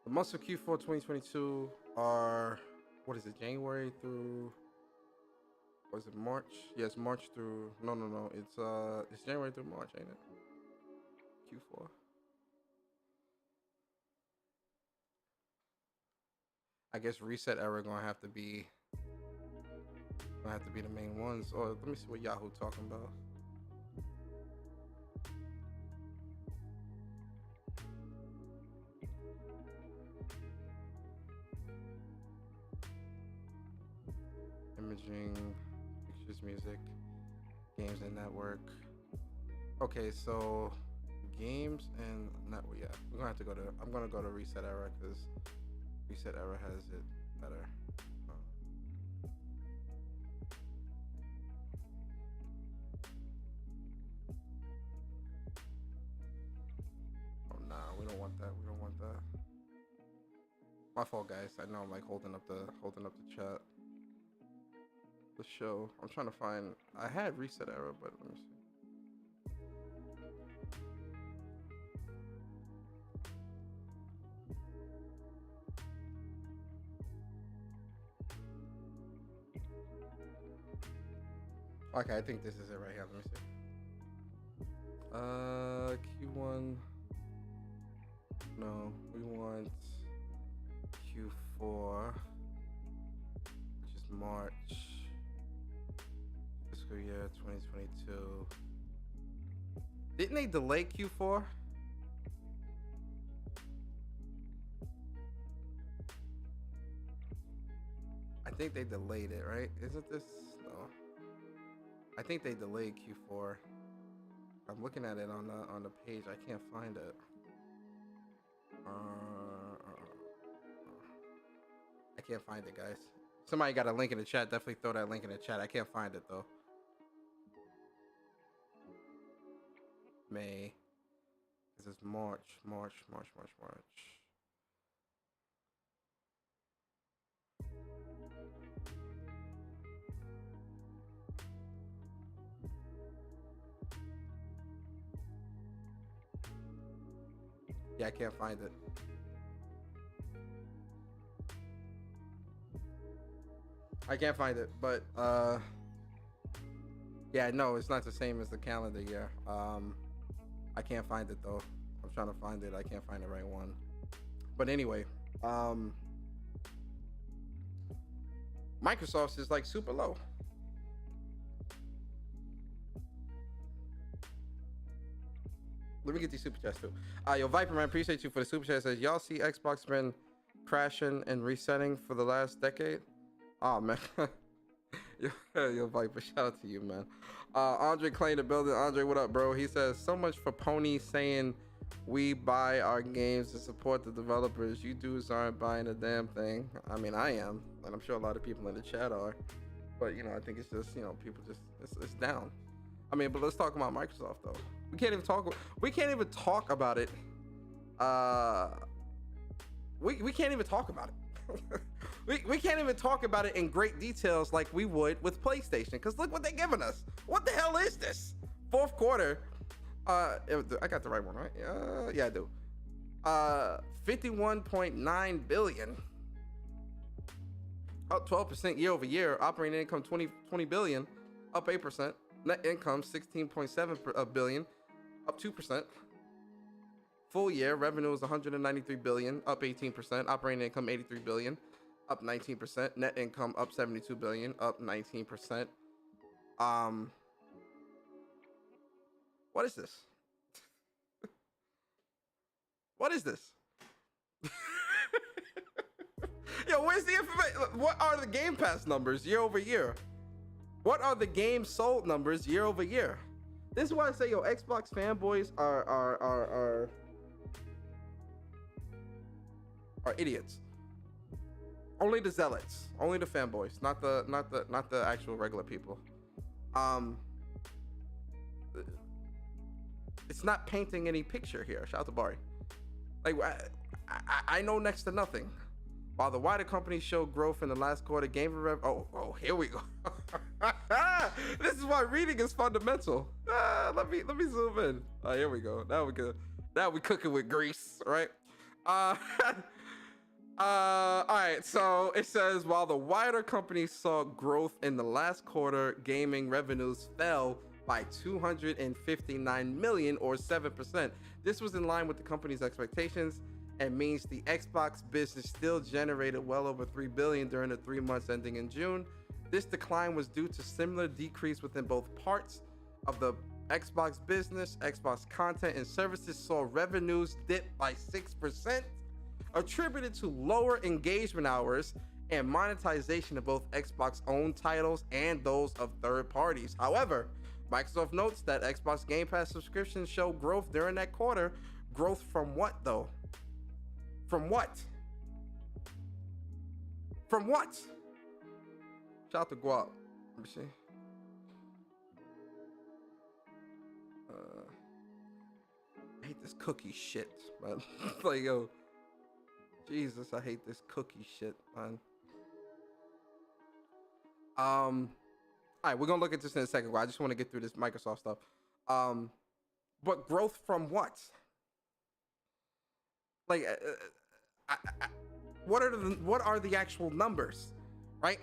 The months of Q4 2022 are, what is it, January through, what is it, March? Yes, March through, no. It's January through March, ain't it? Q4. I guess Reset Era gonna have to be the main ones. Or let me see what Yahoo talking about. Imaging, pictures, music, games and network. Okay, so games and network. Yeah, we're gonna have to go to. I'm gonna go to Reset Era because Reset Era has it better. Oh nah, we don't want that. My fault, guys. I know I'm like holding up the chat. The show. I'm trying to find. I had Reset Era, but let me see. Okay, I think this is it right here. Let me see. Q1. No, we want Q4, which is March. Fiscal year 2022. Didn't they delay Q4? I think they delayed it, right? Isn't this? No. I think they delayed Q4. I'm looking at it on the page. I can't find it. can't find it, guys. Somebody got a link in the chat. Definitely throw that link in the chat. I can't find it though. May. This is March. Yeah, I can't find it. I can't find it, but yeah, no, it's not the same as the calendar year. I can't find it though. I'm trying to find it. I can't find the right one. But anyway, Microsoft's is like super low. Let me get these super chats too. Yo, Viper man, appreciate you for the super chat. It says, y'all see Xbox been crashing and resetting for the last decade? Oh man. Yo, Viper, shout out to you, man. Andre Clay in the building. Andre, what up, bro? He says, so much for Pony saying we buy our games to support the developers. You dudes aren't buying a damn thing. I mean, I am, and I'm sure a lot of people in the chat are. But, you know, I think it's just, you know, people just, it's down. I mean, but let's talk about Microsoft, though. We can't even talk about it. We can't even talk about it. we can't even talk about it in great details like we would with PlayStation, because look what they're giving us. What the hell is this? Fourth quarter. I got the right one, right? Yeah, I do. 51.9 billion. Up 12% year over year. Operating income 20 billion, up 8%. Net income 16.7 billion, up 2%. Full year revenue was 193 billion, up 18%. Operating income 83 billion, up 19%. Net income up 72 billion, up 19%. What is this? What is this? Yo, where's the information? What are the Game Pass numbers year over year? What are the games sold numbers year over year? This is why I say, yo, Xbox fanboys are idiots. Only the zealots, only the fanboys, not the actual regular people. It's not painting any picture here. Shout out to Bari. Like, I know next to nothing. While the wider companies showed growth in the last quarter, game rev. Oh, here we go. This is why reading is fundamental. Let me zoom in. Here we go. Now we good. Now we cooking with grease, right? All right. So it says, while the wider companies saw growth in the last quarter, gaming revenues fell by 259 million or 7%. This was in line with the company's expectations and means the Xbox business still generated well over 3 billion during the 3 months ending in June. This decline was due to similar decrease within both parts of the Xbox business. Xbox content and services saw revenues dip by 6%, attributed to lower engagement hours and monetization of both Xbox owned titles and those of third parties. However, Microsoft notes that Xbox Game Pass subscriptions show growth during that quarter. Growth from what though? From what? From what? Shout out to Guap. Let me see. I hate this cookie shit, man. Like, yo, Jesus, I hate this cookie shit, man. All right, we're gonna look at this in a second. I just want to get through this Microsoft stuff. But growth from what? Like, what are the actual numbers, right?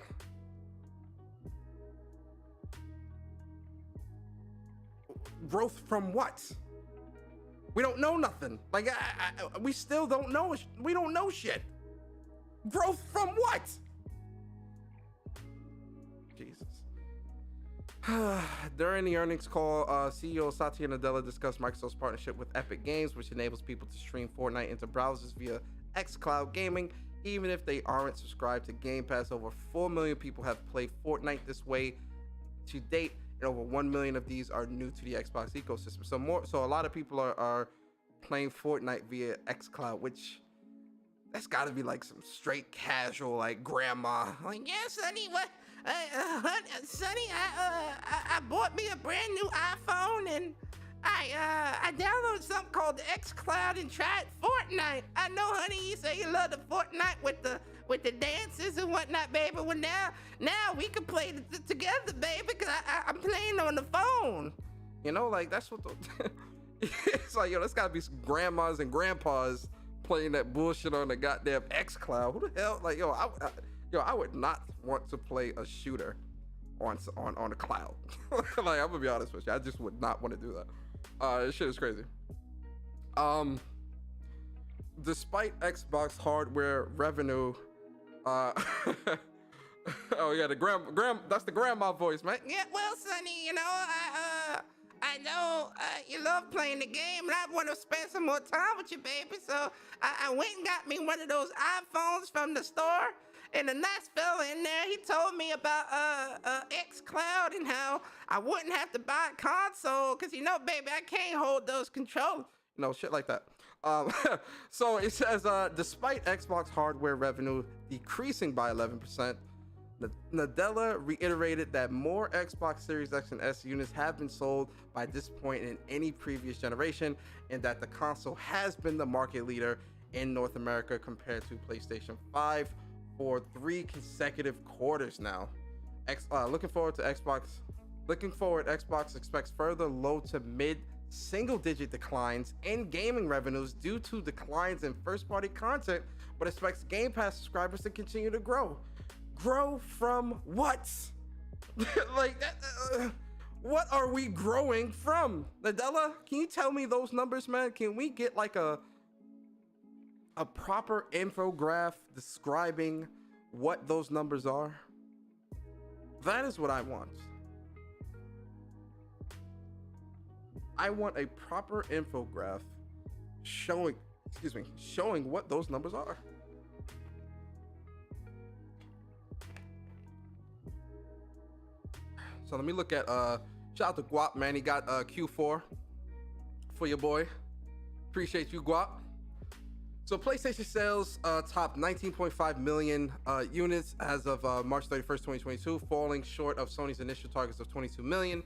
Growth from what? We don't know nothing. Like, we still don't know. We don't know shit. Growth from what? Jesus. During the earnings call, CEO Satya Nadella discussed Microsoft's partnership with Epic Games, which enables people to stream Fortnite into browsers via xCloud Gaming, even if they aren't subscribed to Game Pass. Over 4 million people have played Fortnite this way to date, and over 1 million of these are new to the Xbox ecosystem. So a lot of people are playing Fortnite via xCloud, which That's got to be like some straight casual, like grandma. Like, yeah, Sonny, what? Sonny, I bought me a brand new iPhone and I downloaded something called the xCloud and tried Fortnite. I know, honey, you say you love the Fortnite with the dances and whatnot, baby. Well, now we can play together, baby, because I'm playing on the phone. You know, like that's what the it's like, yo, that's gotta be some grandmas and grandpas playing that bullshit on the goddamn xCloud. Who the hell? Like, yo, I would not want to play a shooter on a cloud. Like, I'm gonna be honest with you, I just would not want to do that. This shit is crazy. Despite Xbox hardware revenue, oh yeah, that's the grandma voice, man. Yeah, well, Sonny, you know, I know you love playing the game, and I want to spend some more time with you, baby. So I went and got me one of those iPhones from the store. And the nice fella in there, he told me about xCloud and how I wouldn't have to buy a console, because, you know, baby, I can't hold those controllers. You know, shit like that. So it says, despite Xbox hardware revenue decreasing by 11%, Nadella reiterated that more Xbox Series X and S units have been sold by this point in any previous generation, and that the console has been the market leader in North America compared to PlayStation 5 for 3 consecutive quarters now. Looking forward, Xbox expects further low to mid single-digit declines in gaming revenues due to declines in first-party content, but expects Game Pass subscribers to continue to grow. Grow from what? Like, what are we growing from? Nadella, can you tell me those numbers, man? Can we get like a proper infographic describing what those numbers are? That is what I want. I want a proper infographic showing what those numbers are. So let me look at shout out to Guap, man. He got Q4 for your boy. Appreciate you, Guap. So PlayStation sales topped 19.5 million units as of March 31st, 2022, falling short of Sony's initial targets of 22 million.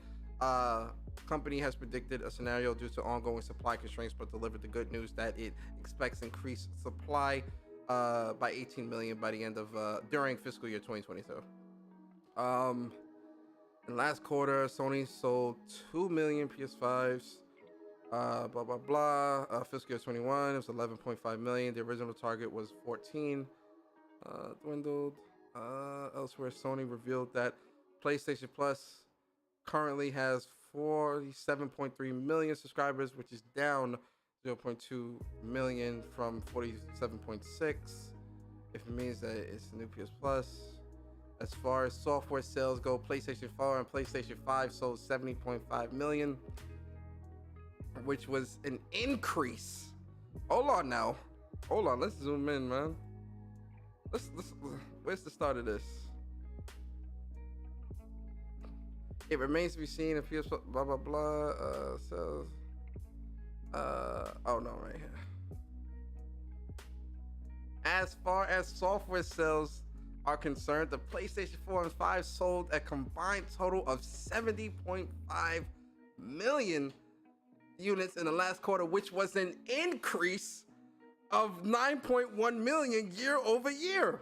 Company has predicted a scenario due to ongoing supply constraints, but delivered the good news that it expects increased supply by 18 million by the end of during fiscal year 2022. In last quarter, Sony sold 2 million PS5s. Blah blah blah. Fiscal year 21, it was 11.5 million. The original target was 14. Dwindled. Elsewhere, Sony revealed that PlayStation Plus currently has 47.3 million subscribers, which is down 0.2 million from 47.6. If it means that it's the new PS Plus. As far as software sales go, PlayStation 4 and PlayStation 5 sold 70.5 million, which was an increase. Hold on now. Hold on, let's zoom in, man. Let's where's the start of this? It remains to be seen if PS blah blah blah sales. Oh no, right here. As far as software sales are concerned, the PlayStation 4 and 5 sold a combined total of 70.5 million units in the last quarter, which was an increase of 9.1 million year over year.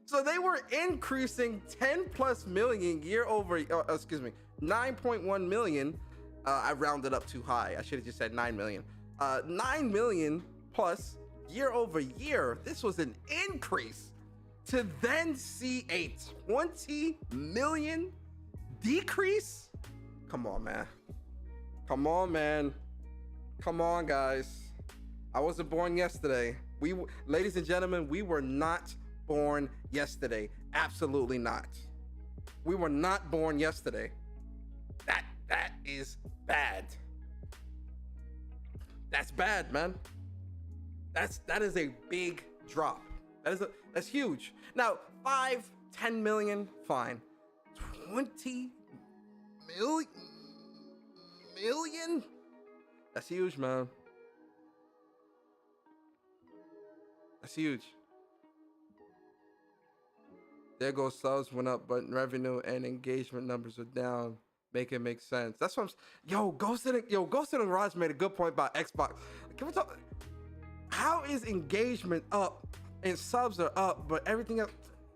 So they were increasing 10 plus million year over, 9.1 million. I rounded up too high. I should have just said 9 million. 9 million plus year over year. This was an increase. To then see a 20 million decrease? Come on, man. Come on, man. Come on, guys. I wasn't born yesterday. Ladies and gentlemen, we were not born yesterday. Absolutely not. We were not born yesterday. That is bad. That's bad, man. That is a big drop. That's huge. Now, 10 million, fine. 20 million? That's huge, man. That's huge. There goes subs went up, but revenue and engagement numbers are down. Make it make sense. That's what I'm. Ghost in the Garage made a good point about Xbox. Can we talk? How is engagement up and subs are up, but everything else?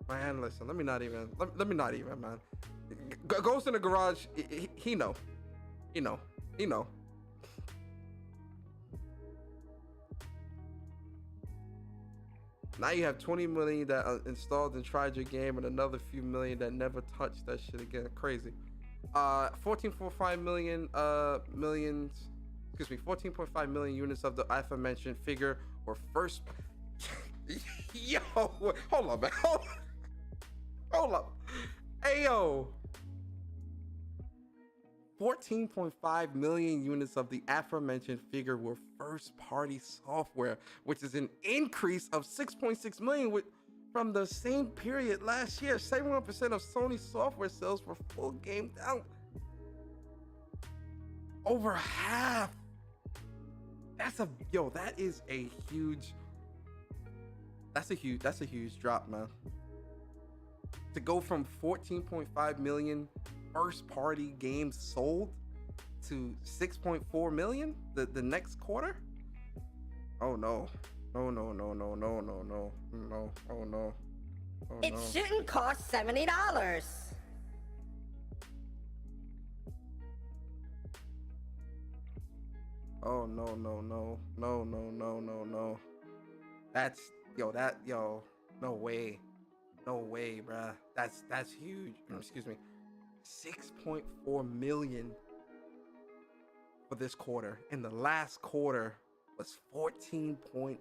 Man, listen. Let me not even, man. Ghost in the Garage. He know. Now you have 20 million that installed and tried your game, and another few million that never touched that shit again. Crazy. 14.5 million 14.5 million units of the aforementioned figure were first. Yo, hold on, man. Hold up. Ayo. 14.5 million units of the aforementioned figure were first-party software, which is an increase of 6.6 million from the same period last year. 71% of Sony software sales for full game down. Over half. That's a huge drop, man. To go from 14.5 million first-party games sold to 6.4 million the next quarter. Oh no. Oh no. It shouldn't cost $70. Oh no. That's no way, bruh. That's huge. Excuse me. 6.4 million for this quarter, and the last quarter was 14.5.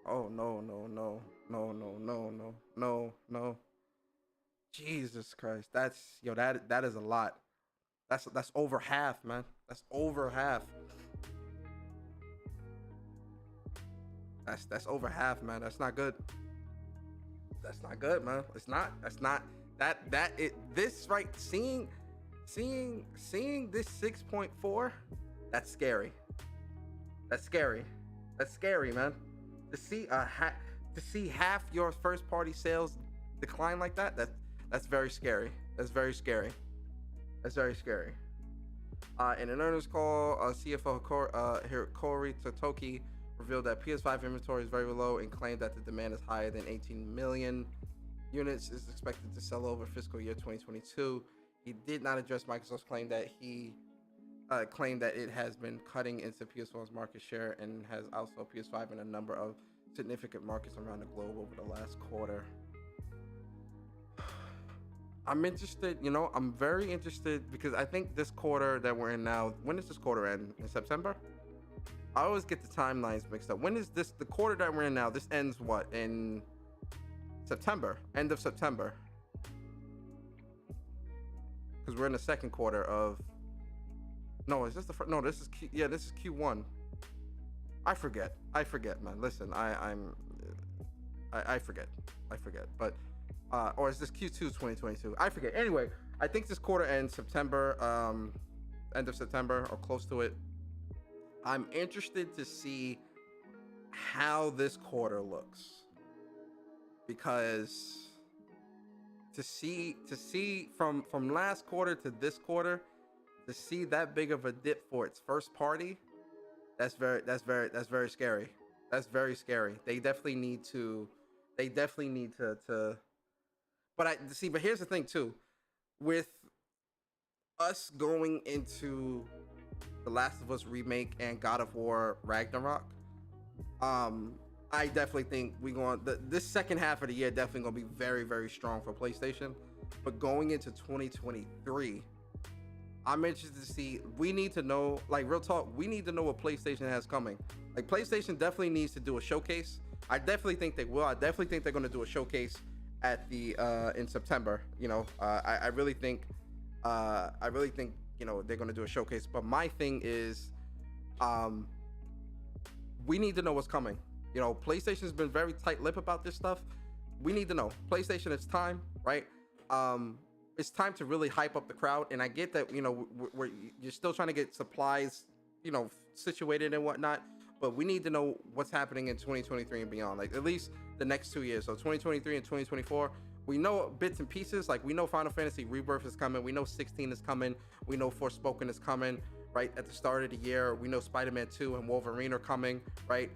Oh no. Jesus Christ. That is a lot. That's over half, man. That's over half. That's over half, man. That's not good. That's not good, man. It's not. That's not. Seeing this 6.4, that's scary. That's scary, man. To see half your first party sales decline like that's very scary. That's very scary. In an earnings call, CFO Hirokori Totoki revealed that PS5 inventory is very low and claimed that the demand is higher than 18 million units is expected to sell over fiscal year 2022. He did not address Microsoft's claim that it has been cutting into PS4's market share and has outsold PS5 in a number of significant markets around the globe over the last quarter. I'm interested, I'm very interested because I think this quarter that we're in now, when does this quarter end? In September? I always get the timelines mixed up. When is the quarter that we're in now? This ends what? In September, end of September. Because we're in the second quarter of. No, is this the first? No, this is this is Q1. I forget, man. Listen, I forget. But or is this Q2 2022? I forget. Anyway, I think this quarter ends September, end of September or close to it. I'm interested to see how this quarter looks. Because to see from last quarter to this quarter, to see that big of a dip for its first party, that's very scary. That's very scary. They definitely need to but here's the thing too. With us going into The Last of Us remake and God of War Ragnarok, I definitely think this second half of the year definitely gonna be very, very strong for PlayStation. But going into 2023, I'm interested to see. We need to know, like real talk, we need to know what PlayStation has coming. Like PlayStation definitely needs to do a showcase. I definitely think they will. I definitely think they're gonna do a showcase at the in September. I really think they're gonna do a showcase. But my thing is, we need to know what's coming. PlayStation's been very tight-lipped about this stuff. We need to know. PlayStation, it's time, right? It's time to really hype up the crowd. And I get that, you're still trying to get supplies, situated and whatnot. but we need to know what's happening in 2023 and beyond, like at least the next 2 years. So 2023 and 2024, we know bits and pieces. Like we know Final Fantasy Rebirth is coming, we know 16 is coming, we know Forspoken is coming right at the start of the year. We know Spider-Man 2 and Wolverine are coming, right?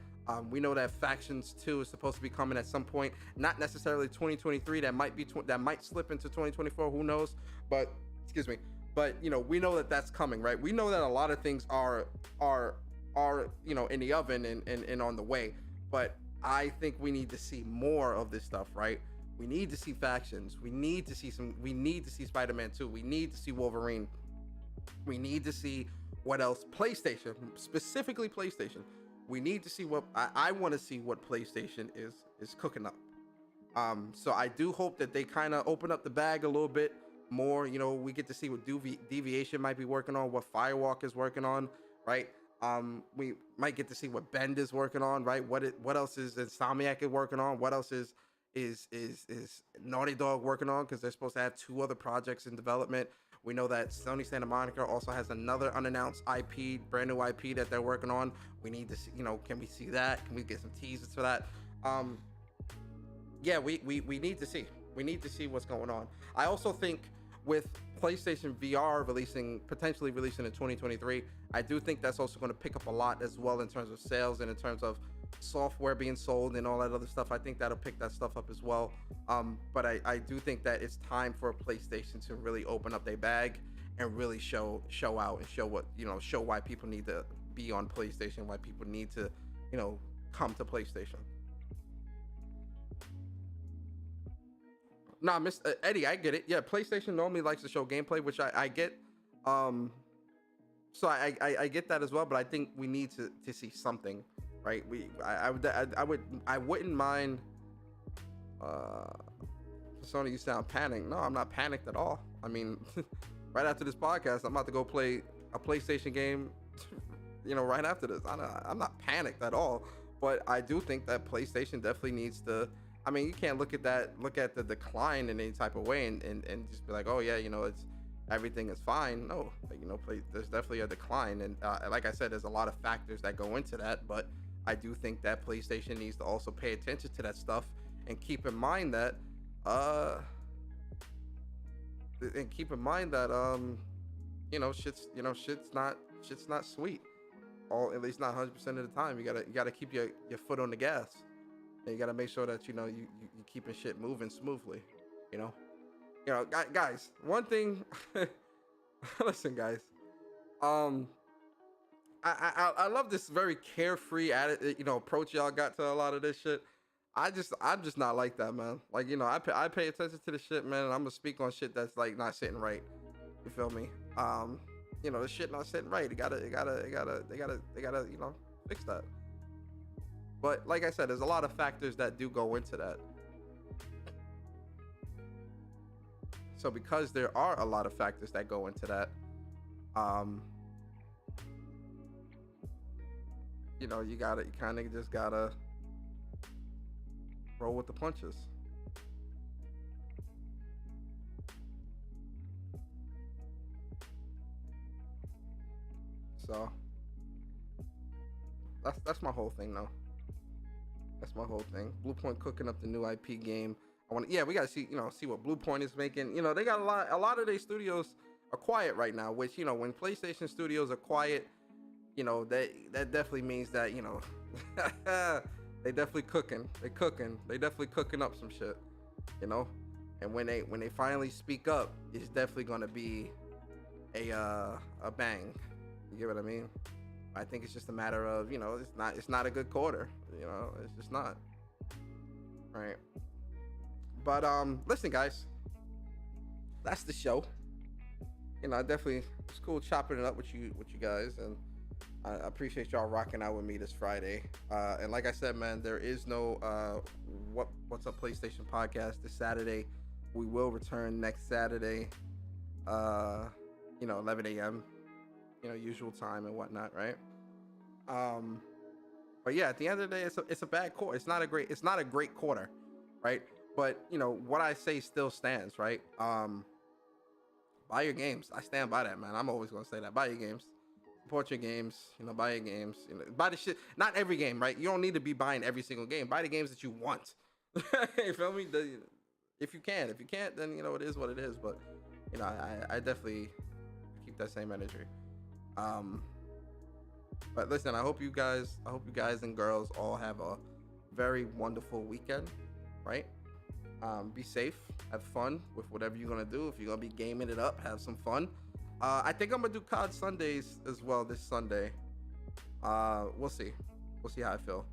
We know that Factions 2 is supposed to be coming at some point, not necessarily 2023. That might be that might slip into 2024. Who knows? But excuse me. But you know, we know that that's coming, right? We know that a lot of things are you know in the oven and on the way. But I think we need to see more of this stuff, right? We need to see Factions. We need to see We need to see Spider-Man 2. We need to see Wolverine. We need to see what else. PlayStation, specifically PlayStation. We need to see what I want to see what PlayStation is cooking up. So I do hope that they kind of open up the bag a little bit more. You know, we get to see what Deviation might be working on, what Firewalk is working on, right? We might get to see what Bend is working on, right? What else is Insomniac working on? What else is Naughty Dog working on? Because they're supposed to have 2 other projects in development. We know that Sony Santa Monica also has another unannounced IP, brand new IP that they're working on. We need to see, you know, can we see that? Can we get some teasers for that? Yeah, we need to see. We need to see what's going on. I also think with PlayStation VR potentially releasing in 2023, I do think that's also going to pick up a lot as well in terms of sales and in terms of software being sold and all that other stuff. I think that'll pick that stuff up as well. But I do think that it's time for PlayStation to really open up their bag and really show out and show what, you know, show why people need to be on PlayStation, why people need to, you know, come to PlayStation. Nah, Miss Eddie, I get it. Yeah, PlayStation normally likes to show gameplay, which I get. So I get that as well, but I think we need to see something, right? I wouldn't mind. Sony, you sound panicked. No, I'm not panicked at all. I mean, right after this podcast, I'm about to go play a PlayStation game. You know, right after this, I'm not panicked at all. But I do think that PlayStation definitely needs to. I mean, you can't look at the decline in any type of way and just be like, oh yeah, you know, everything is fine. No, you know, there's definitely a decline, and like I said, there's a lot of factors that go into that. But I do think that PlayStation needs to also pay attention to that stuff and keep in mind that you know, shit's not sweet. At least not 100% of the time. You gotta keep your foot on the gas. And you gotta make sure that, you know, you keeping shit moving smoothly, you know. Guys, one thing. Listen, guys. I love this very carefree approach y'all got to a lot of this shit. I'm just not like that, man. Like, you know, I pay attention to the shit, man, and I'm gonna speak on shit that's like not sitting right. You feel me? You know, the shit not sitting right. They gotta, you know, fix that. But like I said, there's a lot of factors that do go into that. So because there are a lot of factors that go into that, you know, you kind of just gotta roll with the punches. So that's my whole thing, though. That's my whole thing. Bluepoint cooking up the new IP game. We gotta see what Bluepoint is making. You know, they got a lot of their studios are quiet right now, which, you know, when PlayStation studios are quiet, you know, that definitely means that, you know, they definitely cooking. They definitely cooking up some shit, you know. And when they finally speak up, it's definitely gonna be a bang. You get what I mean? I think it's just a matter of, you know, it's not a good quarter, you know, it's just not. Right. But listen, guys, that's the show. You know, it's cool chopping it up with you guys, and I appreciate y'all rocking out with me this Friday. And like I said, man, there is no What's Up PlayStation podcast this Saturday. We will return next Saturday, 11 a.m. You know, usual time and whatnot, right? But yeah, at the end of the day, it's a bad quarter. It's not a great quarter, right? But you know what I say still stands, right? Buy your games. I stand by that, man. I'm always gonna say that. Buy your games. support your games. You know, buy your games. You know, buy the shit. Not every game, right? You don't need to be buying every single game. Buy the games that you want. You feel me? If you can. If you can't, then you know it is what it is. But you know, I definitely keep that same energy. But listen, I hope you guys and girls all have a very wonderful weekend, right? Be safe, have fun with whatever you're gonna do. If you're gonna be gaming it up, have some fun. I think I'm gonna do COD Sundays as well this Sunday. We'll see how I feel.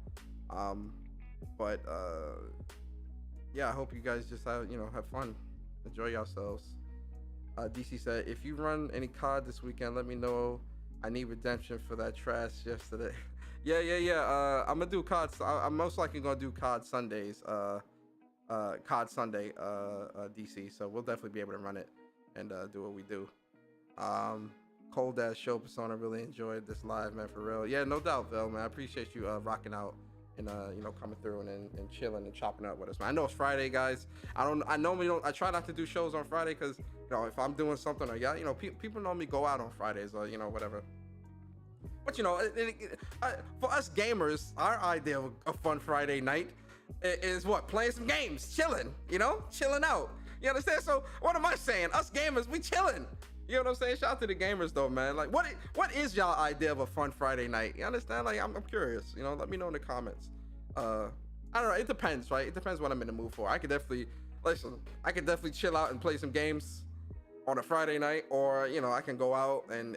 But yeah, I hope you guys just have fun, enjoy yourselves. DC said, if you run any COD this weekend, let me know. I need redemption for that trash yesterday. yeah. I'm gonna do COD. I'm most likely gonna do COD Sundays. COD Sunday, DC. So we'll definitely be able to run it and do what we do. Cold ass show, Persona. Really enjoyed this live, man, for real. Yeah, no doubt, Vel, man. I appreciate you rocking out and coming through and chilling and chopping up with us, man. I know it's Friday, guys. I normally don't. I try not to do shows on Friday because if I'm doing something or people normally go out on Fridays or whatever. But for us gamers, our idea of a fun Friday night is what? Playing some games, chilling, chilling out. You understand? So what am I saying? Us gamers, we chilling. You know what I'm saying? Shout out to the gamers though, man. Like, what is y'all idea of a fun Friday night? You understand? Like, I'm curious. Let me know in the comments. I don't know. It depends, right? It depends what I'm in the mood for. I could definitely chill out and play some games on a Friday night, or I can go out and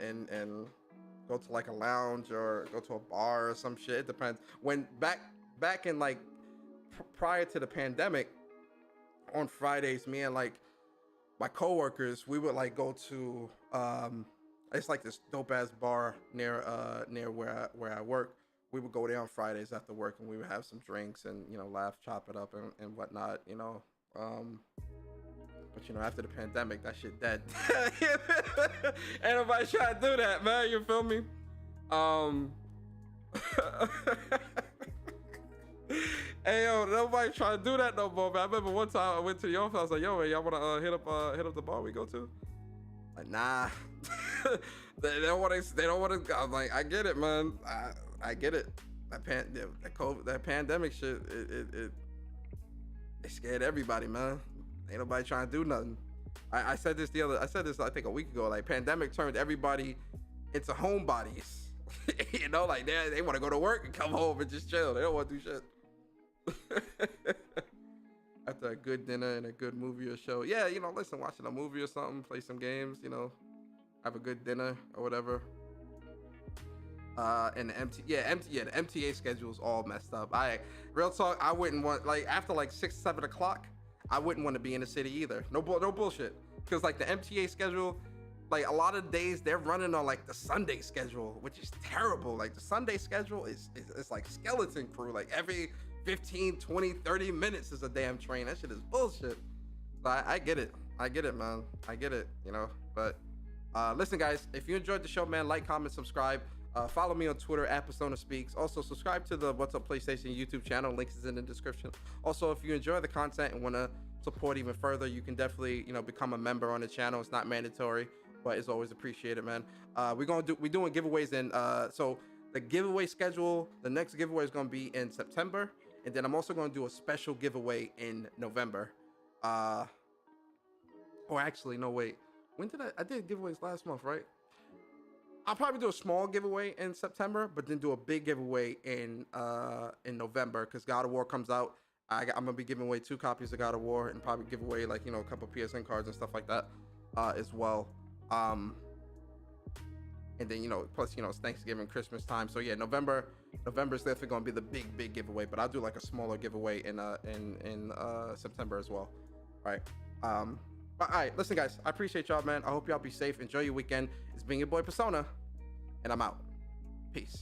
go to like a lounge or go to a bar or some shit. It depends. When back in like prior to the pandemic, on Fridays, me and like my coworkers, we would like go to it's like this dope ass bar near where I work. We would go there on Fridays after work and we would have some drinks and laugh, chop it up and whatnot. But after the pandemic, that shit dead. Ain't nobody trying to do that, man. You feel me? Hey yo, nobody trying to do that no more, man. I remember one time I went to the office. I was like, yo, man, y'all wanna hit up the bar we go to? Like, nah. they don't want to. I'm like, I get it, man. I get it. That pandemic shit, it scared everybody, man. Ain't nobody trying to do nothing. I said this I think a week ago. Like, pandemic turned everybody into homebodies. Like they want to go to work and come home and just chill. They don't want to do shit. After a good dinner and a good movie or show, listen, watching a movie or something, play some games, have a good dinner or whatever. And the MTA schedule is all messed up. Real talk, I wouldn't want, like, after like 6-7 o'clock, I wouldn't want to be in the city either. No bullshit. Because like the MTA schedule, like a lot of days they're running on like the Sunday schedule, which is terrible. Like the Sunday schedule is like skeleton crew. Like every 15, 20, 30 minutes is a damn train. That shit is bullshit. But I get it, man. I get it, But listen, guys, if you enjoyed the show, man, like, comment, subscribe. Follow me on Twitter @Persona Speaks. Also, subscribe to the What's Up PlayStation YouTube channel. Links is in the description. Also, if you enjoy the content and want to support even further, you can definitely become a member on the channel. It's not mandatory, but it's always appreciated, man. We're doing giveaways, and so the giveaway schedule, the next giveaway is going to be in September, and then I'm also going to do a special giveaway in November. Or actually, no, wait. When did I did giveaways last month, right? I'll probably do a small giveaway in September, but then do a big giveaway in November, because God of War comes out. I'm gonna be giving away 2 copies of God of War, and probably give away like a couple PSN cards and stuff like that as well. And then plus it's Thanksgiving, Christmas time, so yeah, November is definitely gonna be the big giveaway. But I'll do like a smaller giveaway in September as well. All right. But all right, listen, guys, I appreciate y'all, man. I hope y'all be safe. Enjoy your weekend. It's been your boy Persona, and I'm out. Peace.